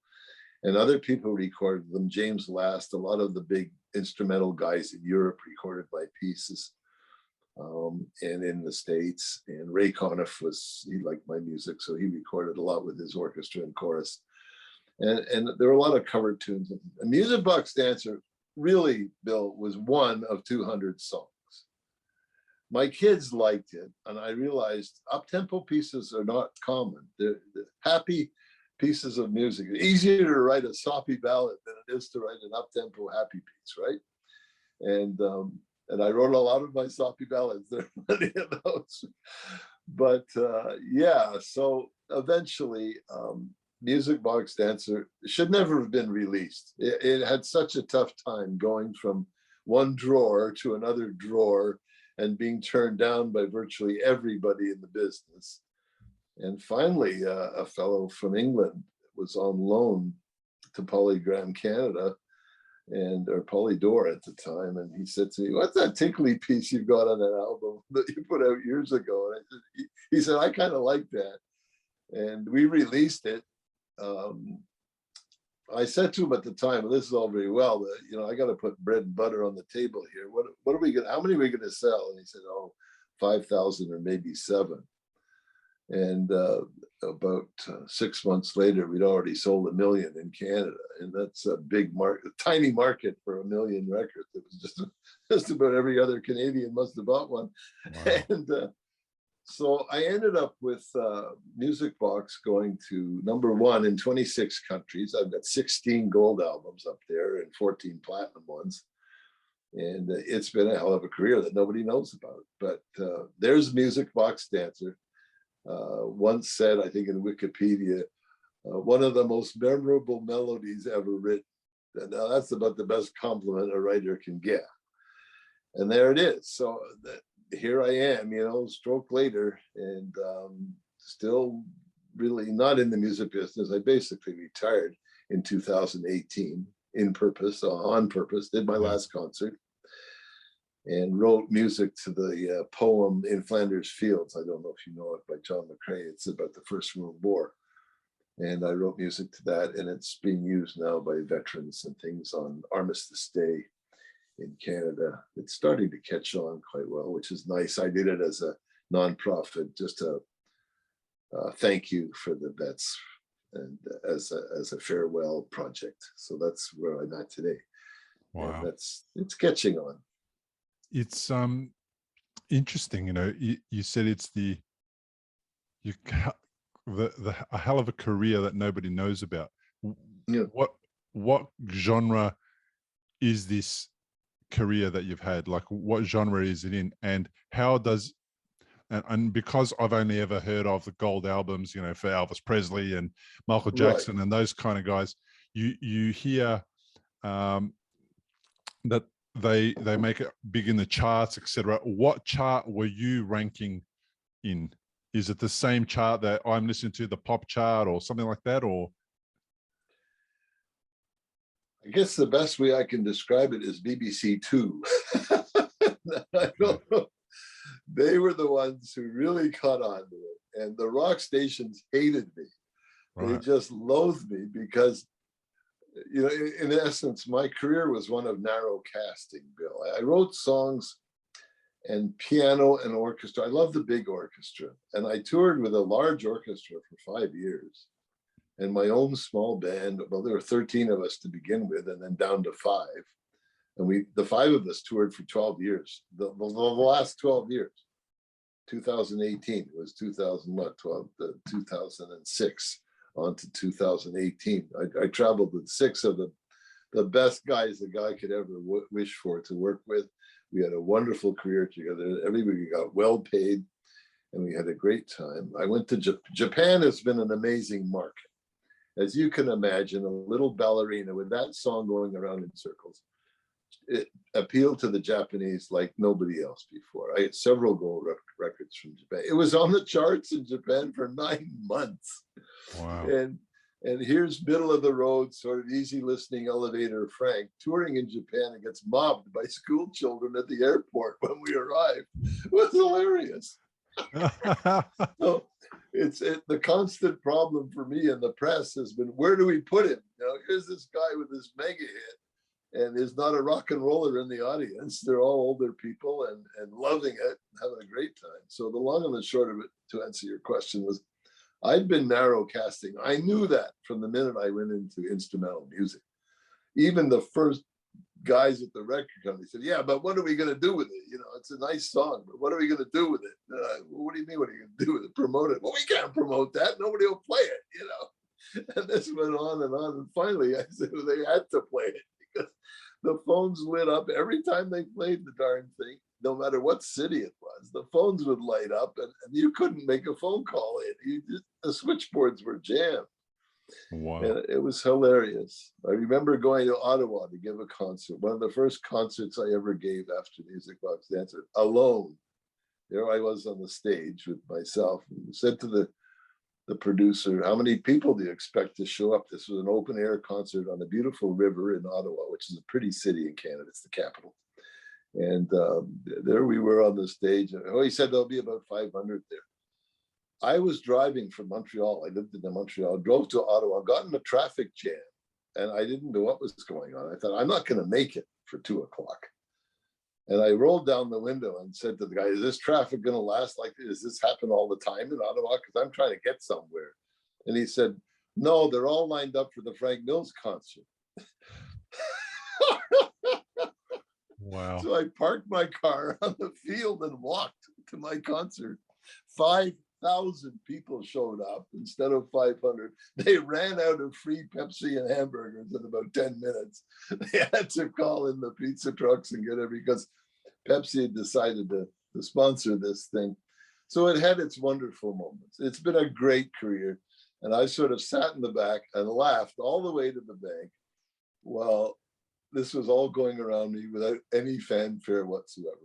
A: and other people recorded them. James Last, a lot of the big instrumental guys in Europe recorded my pieces. and in the States. And Ray Conniff he liked my music, so he recorded a lot with his orchestra and chorus. And there were a lot of cover tunes. A Music Box Dancer really, Bill, was one of 200 songs. My kids liked it, and I realized up-tempo pieces are not common. They're happy pieces of music. It's easier to write a soppy ballad than it is to write an up-tempo happy piece, right? And I wrote a lot of my soppy ballads. There are many of those. But yeah, so eventually, Music Box Dancer should never have been released. It had such a tough time going from one drawer to another drawer and being turned down by virtually everybody in the business. And finally, a fellow from England was on loan to Polygram Canada, or Polydor at the time, and he said to me, "What's that tinkly piece you've got on that album that you put out years ago?" And he said, "I kind of like that." And we released it. I said to him at the time, "This is all very well, but I got to put bread and butter on the table here. What are we gonna? How many are we gonna sell?" And he said, "Oh, 5,000 or maybe 7." And about 6 months later, we'd already sold 1 million in Canada, and that's a big market, a tiny market for 1 million records. It was just about every other Canadian must have bought one. Wow. And so I ended up with Music Box going to #1 in 26 countries. I've got 16 gold albums up there and 14 platinum ones. And it's been a hell of a career that nobody knows about. But there's Music Box Dancer. Once said, I think in Wikipedia, one of the most memorable melodies ever written. And now that's about the best compliment a writer can get. And there it is. So here I am, stroke later, and still really not in the music business. I basically retired in 2018 on purpose, did my last concert, and wrote music to the poem In Flanders Fields. I don't know if you know it, by John McCrae. It's about the First World War. And I wrote music to that, and it's being used now by veterans and things on Armistice Day in Canada. It's starting to catch on quite well, which is nice. I did it as a nonprofit, just a thank you for the vets and as a farewell project. So that's where I'm at today. Wow. And it's catching on.
B: It's interesting, you said it's a hell of a career that nobody knows about.
A: Yeah.
B: What genre is this career that you've had? Like, what genre is it in, and how does and because I've only ever heard of the gold albums, for Elvis Presley and Michael Jackson, right, and those kind of guys, you hear that they make it big in the charts, etc. What chart were you ranking in? Is it the same chart that I'm listening to, the pop chart or something like that? Or
A: I guess the best way I can describe it is BBC Two. I don't know. They were the ones who really caught on to it, and the rock stations hated me. Right. They just loathed me because, in essence, my career was one of narrow casting, Bill. I wrote songs and piano and orchestra. I love the big orchestra, and I toured with a large orchestra for 5 years. And my own small band, well, there were 13 of us to begin with, and then down to 5. And the 5 of us toured for 12 years, the last 12 years. 2018, it was 2006 on to 2018. I traveled with 6 of the best guys a guy could ever wish for to work with. We had a wonderful career together. Everybody got well paid, and we had a great time. I went to Japan. Has been an amazing market. As you can imagine, a little ballerina with that song going around in circles, it appealed to the Japanese like nobody else before. I had several gold records from Japan. It was on the charts in Japan for 9 months.
B: Wow.
A: And here's middle of the road, sort of easy listening elevator Frank touring in Japan and gets mobbed by school children at the airport when we arrived. It was hilarious. So the constant problem for me in the press has been, where do we put him? Here's this guy with this mega hit, and there's not a rock and roller in the audience. They're all older people and loving it, having a great time. So the long and the short of it, to answer your question, was I'd been narrow casting. I knew that from the minute I went into instrumental music. Even the first guys at the record company said, yeah, but what are we going to do with it? You know, it's a nice song, but what are we going to do with it? What do you mean, what are you going to do with it? Promote it? Well, we can't promote that. Nobody will play it, you know. And this went on. And finally, I said, well, they had to play it because the phones lit up every time they played the darn thing, no matter what city it was. The phones would light up and you couldn't make a phone call in. The switchboards were jammed.
B: Wow.
A: And it was hilarious. I remember going to Ottawa to give a concert, one of the first concerts I ever gave after Music Box Dancer, alone. There I was on the stage with myself and said to the producer, how many people do you expect to show up? This was an open air concert on a beautiful river in Ottawa, which is a pretty city in Canada. It's the capital. And there we were on the stage. He said there'll be about 500 there. I was driving from Montreal. I lived in Montreal, drove to Ottawa, got in a traffic jam, and I didn't know what was going on. I thought, I'm not going to make it for 2 o'clock. And I rolled down the window and said to the guy, is this traffic going to last like this? Does this happen all the time in Ottawa? Because I'm trying to get somewhere. And he said, no, they're all lined up for the Frank Mills concert.
B: Wow.
A: So I parked my car on the field and walked to my concert. 5,000 people showed up instead of 500. They ran out of free Pepsi and hamburgers in about 10 minutes. They had to call in the pizza trucks and get it because Pepsi had decided to sponsor this thing. So it had its wonderful moments. It's been a great career. And I sort of sat in the back and laughed all the way to the bank while this was all going around me without any fanfare whatsoever.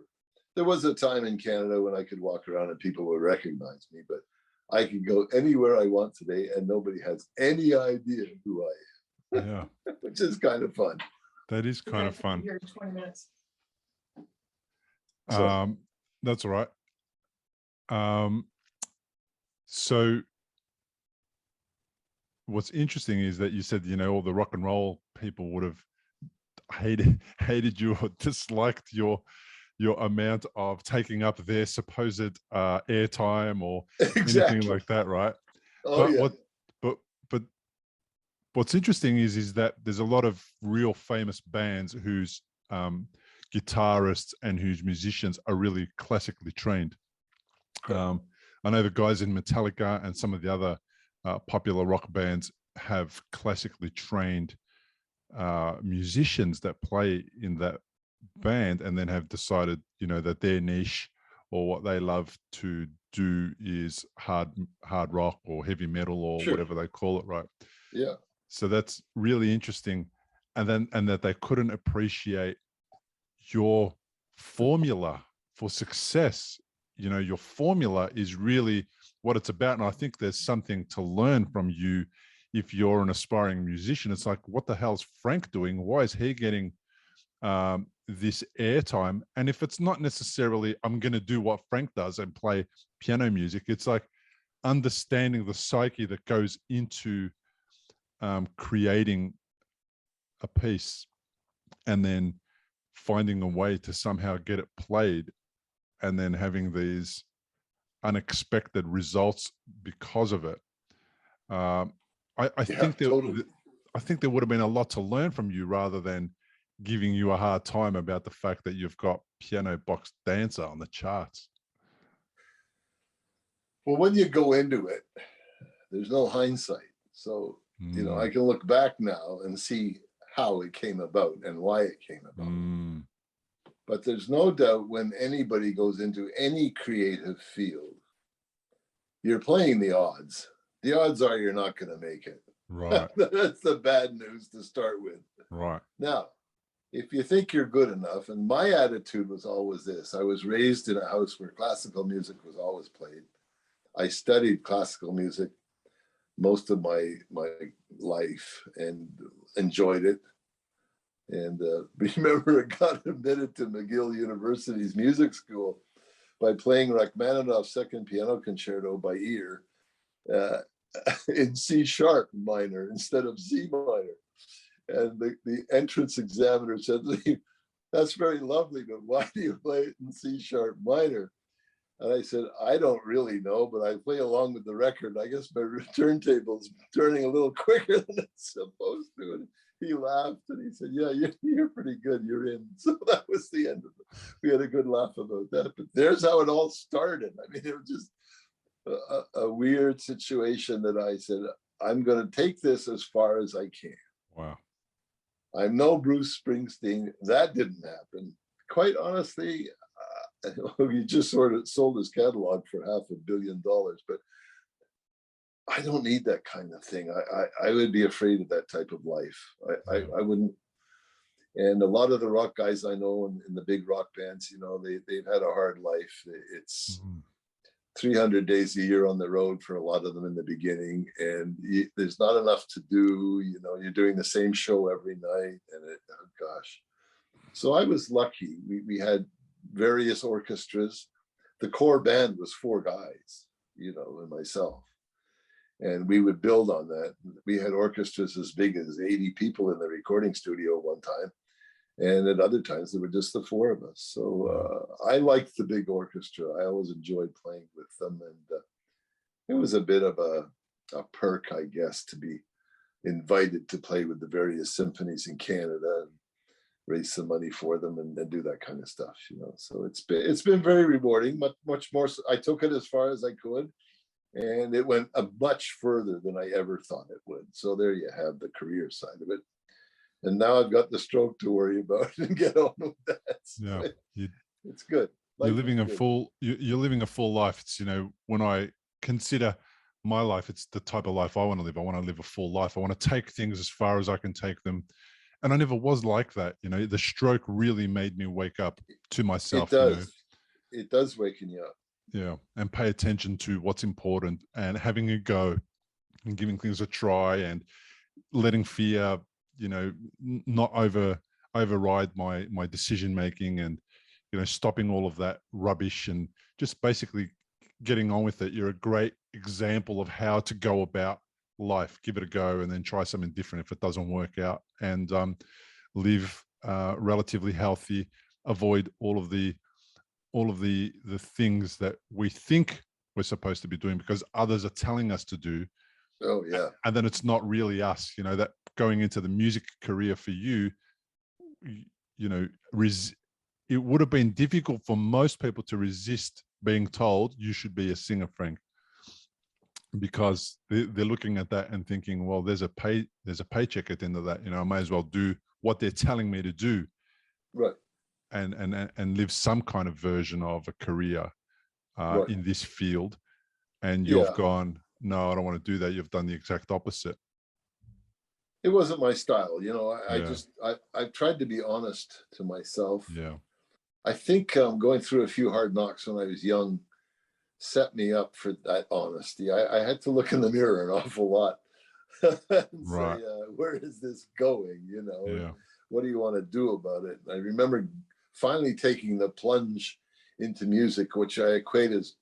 A: There was a time in Canada when I could walk around and people would recognize me, but I can go anywhere I want today and nobody has any idea who I am.
B: Yeah.
A: Which is kind of fun.
B: That is kind of fun.
D: Here in 20 minutes.
B: That's all right. So what's interesting is that you said, you know, all the rock and roll people would have hated you or disliked your amount of taking up their supposed airtime or anything like that, right?
A: Oh, yeah.
B: But what's interesting is that there's a lot of real famous bands whose guitarists and whose musicians are really classically trained. I know the guys in Metallica and some of the other popular rock bands have classically trained musicians that play in that band and then have decided, you know, that their niche or what they love to do is hard rock or heavy metal or whatever they call it, right?
A: Yeah.
B: So that's really interesting. And that they couldn't appreciate your formula for success. You know, your formula is really what it's about. And I think there's something to learn from you if you're an aspiring musician. It's like, what the hell's Frank doing? Why is he getting this airtime? And if it's not necessarily, I'm going to do what Frank does and play piano music, it's like understanding the psyche that goes into creating a piece and then finding a way to somehow get it played and then having these unexpected results because of it. I think there would have been a lot to learn from you rather than giving you a hard time about the fact that you've got Piano Box Dancer on the charts.
A: Well, when you go into it, there's no hindsight. So, you know, I can look back now and see how it came about and why it came about. But there's no doubt when anybody goes into any creative field, you're playing the odds. The odds are you're not going to make it.
B: Right.
A: That's the bad news to start with.
B: Right.
A: Now, if you think you're good enough, and my attitude was always this, I was raised in a house where classical music was always played. I studied classical music most of my life and enjoyed it. And remember, I got admitted to McGill University's music school by playing Rachmaninoff's Second Piano Concerto by ear in C sharp minor instead of C minor. And the entrance examiner said to me, "That's very lovely, but why do you play it in C sharp minor?" And I said, "I don't really know, but I play along with the record. I guess my turntable's turning a little quicker than it's supposed to." And he laughed and he said, "Yeah, you're pretty good. You're in." So that was the end of it. We had a good laugh about that. But there's how it all started. I mean, it was just a weird situation that I said, I'm going to take this as far as I can.
B: Wow.
A: I'm no Bruce Springsteen. That didn't happen. Quite honestly, he just sort of sold his catalog for $500 million, but I don't need that kind of thing. I would be afraid of that type of life. I wouldn't. And a lot of the rock guys I know in the big rock bands, you know, they've had a hard life. It's 300 days a year on the road for a lot of them in the beginning, and there's not enough to do. You know, you're doing the same show every night, and oh gosh. So I was lucky. We had various orchestras. The core band was 4 guys, you know, and myself. And we would build on that. We had orchestras as big as 80 people in the recording studio one time. And at other times, there were just the 4 of us. So I liked the big orchestra. I always enjoyed playing with them. And it was a bit of a perk, I guess, to be invited to play with the various symphonies in Canada and raise some money for them and do that kind of stuff, you know. So it's been very rewarding, much more. I took it as far as I could, and it went much further than I ever thought it would. So there you have the career side of it. And now I've got the stroke to worry about and get on with that. So
B: yeah,
A: it's good.
B: You're living a full life. It's, you know, when I consider my life, it's the type of life I want to live. I want to live a full life. I want to take things as far as I can take them. And I never was like that. You know, the stroke really made me wake up to myself.
A: It does.
B: You know?
A: It does waken you up.
B: Yeah. And pay attention to what's important and having a go and giving things a try and letting fear, you know, not override my decision making, and, you know, stopping all of that rubbish and just basically getting on with it. You're a great example of how to go about life. Give it a go and then try something different if it doesn't work out, and live relatively healthy, avoid all of the things that we think we're supposed to be doing because others are telling us to do.
A: Oh yeah.
B: And then it's not really us, you know. That going into the music career for you, you know, it would have been difficult for most people to resist being told you should be a singer, Frank, because they're looking at that and thinking, well, there's a paycheck at the end of that, you know, I may as well do what they're telling me to do,
A: right,
B: and live some kind of version of a career
A: right.
B: in this field. And you've gone, no, I don't want to do that. You've done the exact opposite.
A: It wasn't my style, you know. I've tried to be honest to myself.
B: Yeah.
A: I think going through a few hard knocks when I was young set me up for that honesty. I had to look in the mirror an awful lot and
B: right.
A: say, where is this going? You know,
B: yeah.
A: What do you want to do about it? And I remember finally taking the plunge into music, which I equate as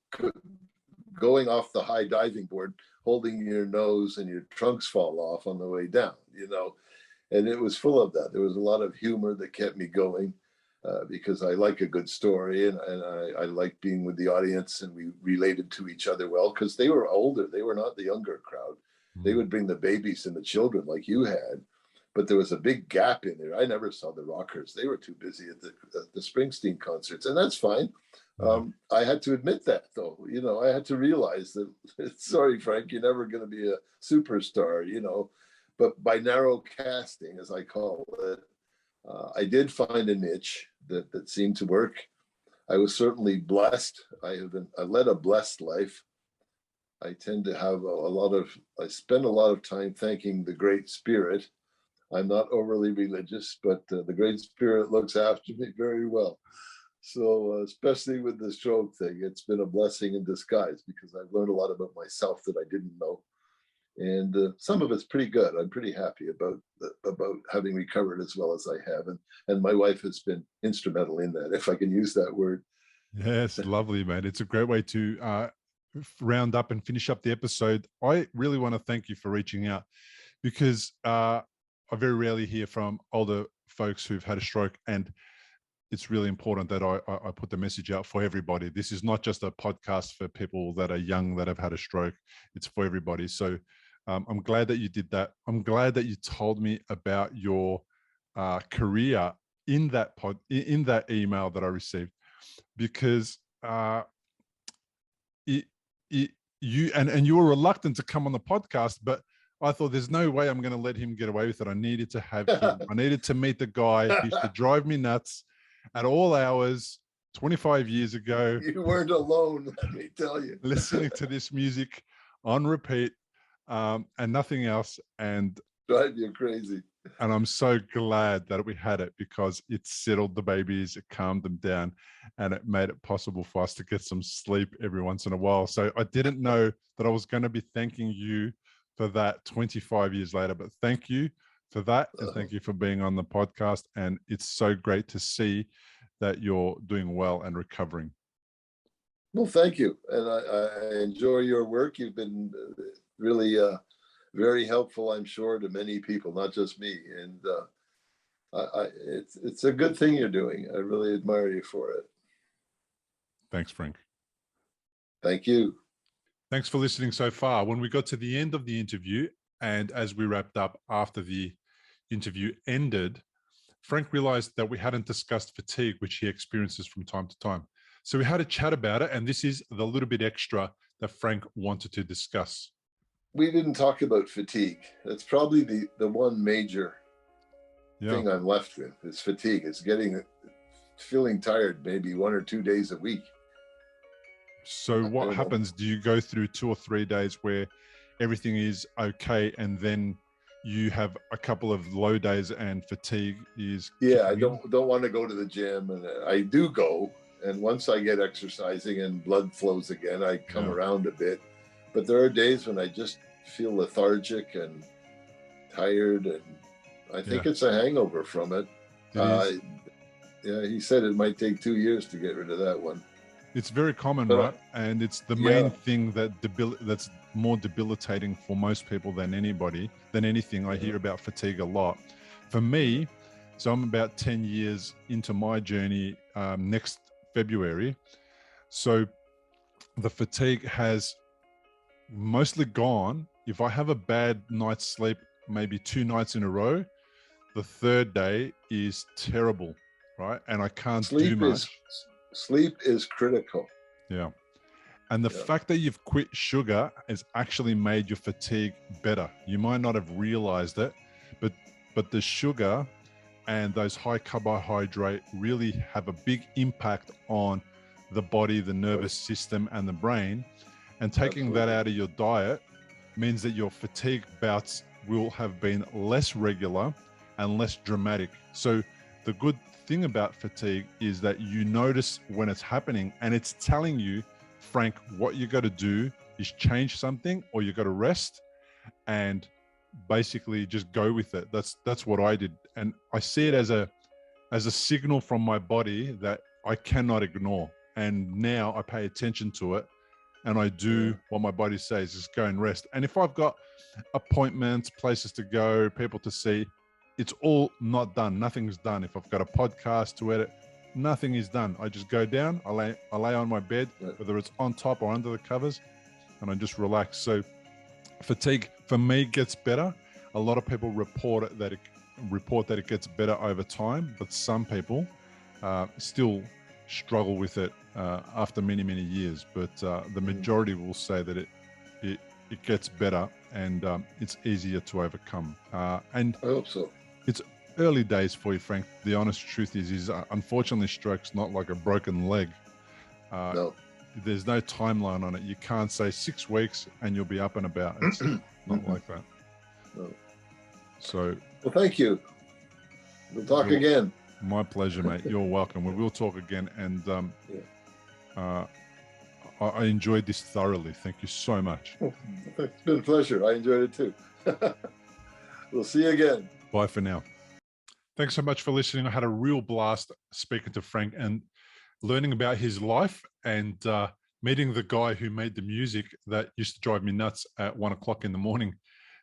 A: going off the high diving board, holding your nose and your trunks fall off on the way down, you know. And it was full of that. There was a lot of humor that kept me going. Because I like a good story, and I like being with the audience, and we related to each other well because they were older. They were not the younger crowd. They would bring the babies and the children like you had, but there was a big gap in there. I never saw the rockers. They were too busy at the Springsteen concerts, and that's fine. I had to admit that, though. You know, I had to realize that, sorry, Frank, you're never going to be a superstar, you know, but by narrow casting, as I call it, I did find a niche that seemed to work. I was certainly blessed. I led a blessed life. I tend to have I spend a lot of time thanking the Great Spirit. I'm not overly religious, but the Great Spirit looks after me very well. So especially with the stroke thing, it's been a blessing in disguise because I've learned a lot about myself that I didn't know. And some of it's pretty good. I'm pretty happy about having recovered as well as I have, and my wife has been instrumental in that, if I can use that word.
B: Yes, lovely, man. It's a great way to round up and finish up the episode. I really want to thank you for reaching out because I very rarely hear from older folks who've had a stroke, and it's really important that I put the message out for everybody. This is not just a podcast for people that are young that have had a stroke. It's for everybody. So I'm glad that you did that. I'm glad that you told me about your career in that in that email that I received, because you were reluctant to come on the podcast, but I thought there's no way I'm going to let him get away with it. I needed to have him. I needed to meet the guy who used to drive me nuts at all hours 25 years ago.
A: You weren't alone, let me tell you.
B: Listening to this music on repeat and nothing else. And
A: drive you crazy.
B: And I'm so glad that we had it, because it settled the babies, it calmed them down, and it made it possible for us to get some sleep every once in a while. So I didn't know that I was going to be thanking you for that 25 years later, but thank you for that. And thank you for being on the podcast. And it's so great to see that you're doing well and recovering.
A: Well, thank you. And I enjoy your work. You've been really very helpful, I'm sure, to many people, not just me. And it's a good thing you're doing. I really admire you for it.
B: Thanks, Frank.
A: Thank you.
B: Thanks for listening so far. When we got to the end of the interview, and as we wrapped up after the interview ended, Frank realized that we hadn't discussed fatigue, which he experiences from time to time. So we had a chat about it, and this is the little bit extra that Frank wanted to discuss.
A: We didn't talk about fatigue. That's probably the one major thing I'm left with is fatigue. It's feeling tired maybe 1 or 2 days a week.
B: So what happens? Do you go through 2 or 3 days where everything is okay, and then you have a couple of low days and fatigue is?
A: Yeah, I don't want to go to the gym, and I do go. And once I get exercising and blood flows again, I come around a bit. But there are days when I just feel lethargic and tired, and I think it's a hangover from it. He said it might take 2 years to get rid of that one.
B: It's very common, right? And it's the main thing that's more debilitating for most people than anything. I hear about fatigue a lot. For me, so I'm about 10 years into my journey next February. So the fatigue has mostly gone. If I have a bad night's sleep, maybe 2 nights in a row, the third day is terrible, right? And I can't do much.
A: Sleep is critical.
B: Yeah. And the fact that you've quit sugar has actually made your fatigue better. You might not have realized it, but the sugar and those high carbohydrate really have a big impact on the body, the nervous system, and the brain. And taking that out of your diet means that your fatigue bouts will have been less regular and less dramatic. So the good thing about fatigue is that you notice when it's happening, and it's telling you, Frank, what you got to do is change something, or you got to rest and basically just go with it. That's what I did. And I see it as a signal from my body that I cannot ignore. And now I pay attention to it, and I do what my body says, just go and rest. And if I've got appointments, places to go, people to see, it's all not done. Nothing's done. If I've got a podcast to edit, nothing is done. I just go down, I lay on my bed, whether it's on top or under the covers, and I just relax. So fatigue for me gets better. A lot of people report that it gets better over time, but some people still struggle with it after many, many years. But the majority will say that it gets better, and it's easier to overcome. And
A: I hope so.
B: It's early days for you, Frank. The honest truth is unfortunately, stroke's not like a broken leg.
A: No.
B: There's no timeline on it. You can't say 6 weeks and you'll be up and about. It's not like that.
A: No.
B: So.
A: Well, thank you. We'll talk again.
B: My pleasure, mate. You're welcome. We will talk again. And I enjoyed this thoroughly. Thank you so much.
A: It's been a pleasure. I enjoyed it too. We'll see you again.
B: Bye for now. Thanks so much for listening. I had a real blast speaking to Frank and learning about his life, and meeting the guy who made the music that used to drive me nuts at 1 o'clock in the morning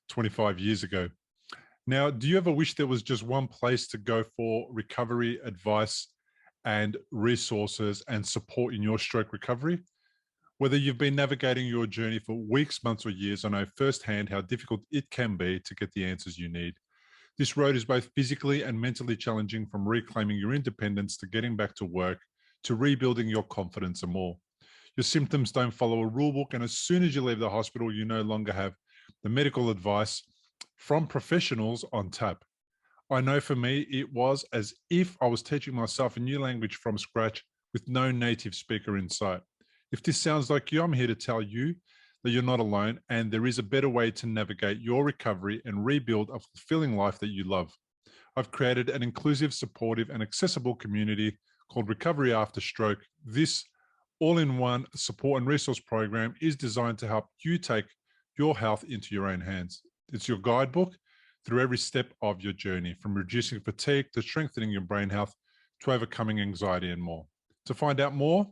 B: 25 years ago. Now, do you ever wish there was just one place to go for recovery advice and resources and support in your stroke recovery? Whether you've been navigating your journey for weeks, months, or years, I know firsthand how difficult it can be to get the answers you need. This road is both physically and mentally challenging, from reclaiming your independence to getting back to work to rebuilding your confidence and more. Your symptoms don't follow a rule book, and as soon as you leave the hospital, you no longer have the medical advice from professionals on tap. I know for me, it was as if I was teaching myself a new language from scratch with no native speaker in sight. If this sounds like you, I'm here to tell you that you're not alone, and there is a better way to navigate your recovery and rebuild a fulfilling life that you love. I've created an inclusive, supportive, and accessible community called Recovery After Stroke. This all-in-one support and resource program is designed to help you take your health into your own hands. It's your guidebook through every step of your journey, from reducing fatigue to strengthening your brain health to overcoming anxiety and more. To find out more,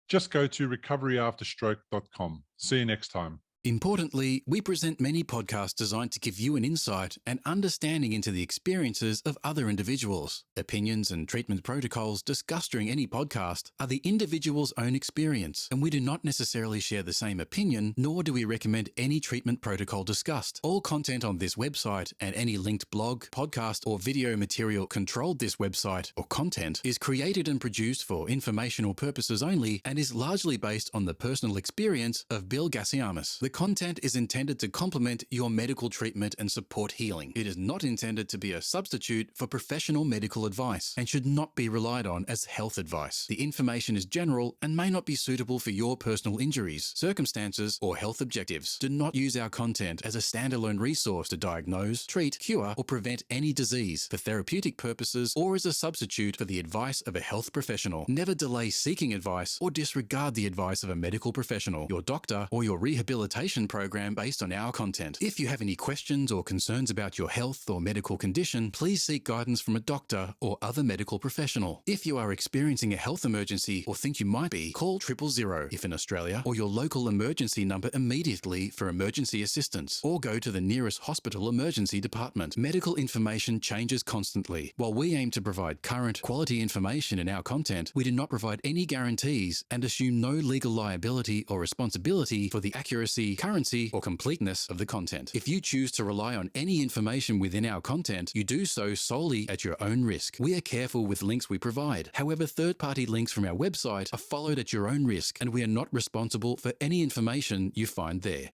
B: just go to recoveryafterstroke.com. See you next time.
C: Importantly, we present many podcasts designed to give you an insight and understanding into the experiences of other individuals. Opinions and treatment protocols discussed during any podcast are the individual's own experience, and we do not necessarily share the same opinion, nor do we recommend any treatment protocol discussed. All content on this website and any linked blog, podcast, or video material controlled this website or content is created and produced for informational purposes only and is largely based on the personal experience of Bill Gassiamis. The content is intended to complement your medical treatment and support healing. It is not intended to be a substitute for professional medical advice and should not be relied on as health advice. The information is general and may not be suitable for your personal injuries, circumstances, or health objectives. Do not use our content as a standalone resource to diagnose, treat, cure, or prevent any disease for therapeutic purposes or as a substitute for the advice of a health professional. Never delay seeking advice or disregard the advice of a medical professional, your doctor, or your rehabilitation program based on our content. If you have any questions or concerns about your health or medical condition, please seek guidance from a doctor or other medical professional. If you are experiencing a health emergency or think you might be, call 000 if in Australia, or your local emergency number immediately for emergency assistance, or go to the nearest hospital emergency department. Medical information changes constantly. While we aim to provide current, quality information in our content, we do not provide any guarantees and assume no legal liability or responsibility for the accuracy, currency, or completeness of the content. If you choose to rely on any information within our content, you do so solely at your own risk. We are careful with links we provide. However, third-party links from our website are followed at your own risk, and we are not responsible for any information you find there.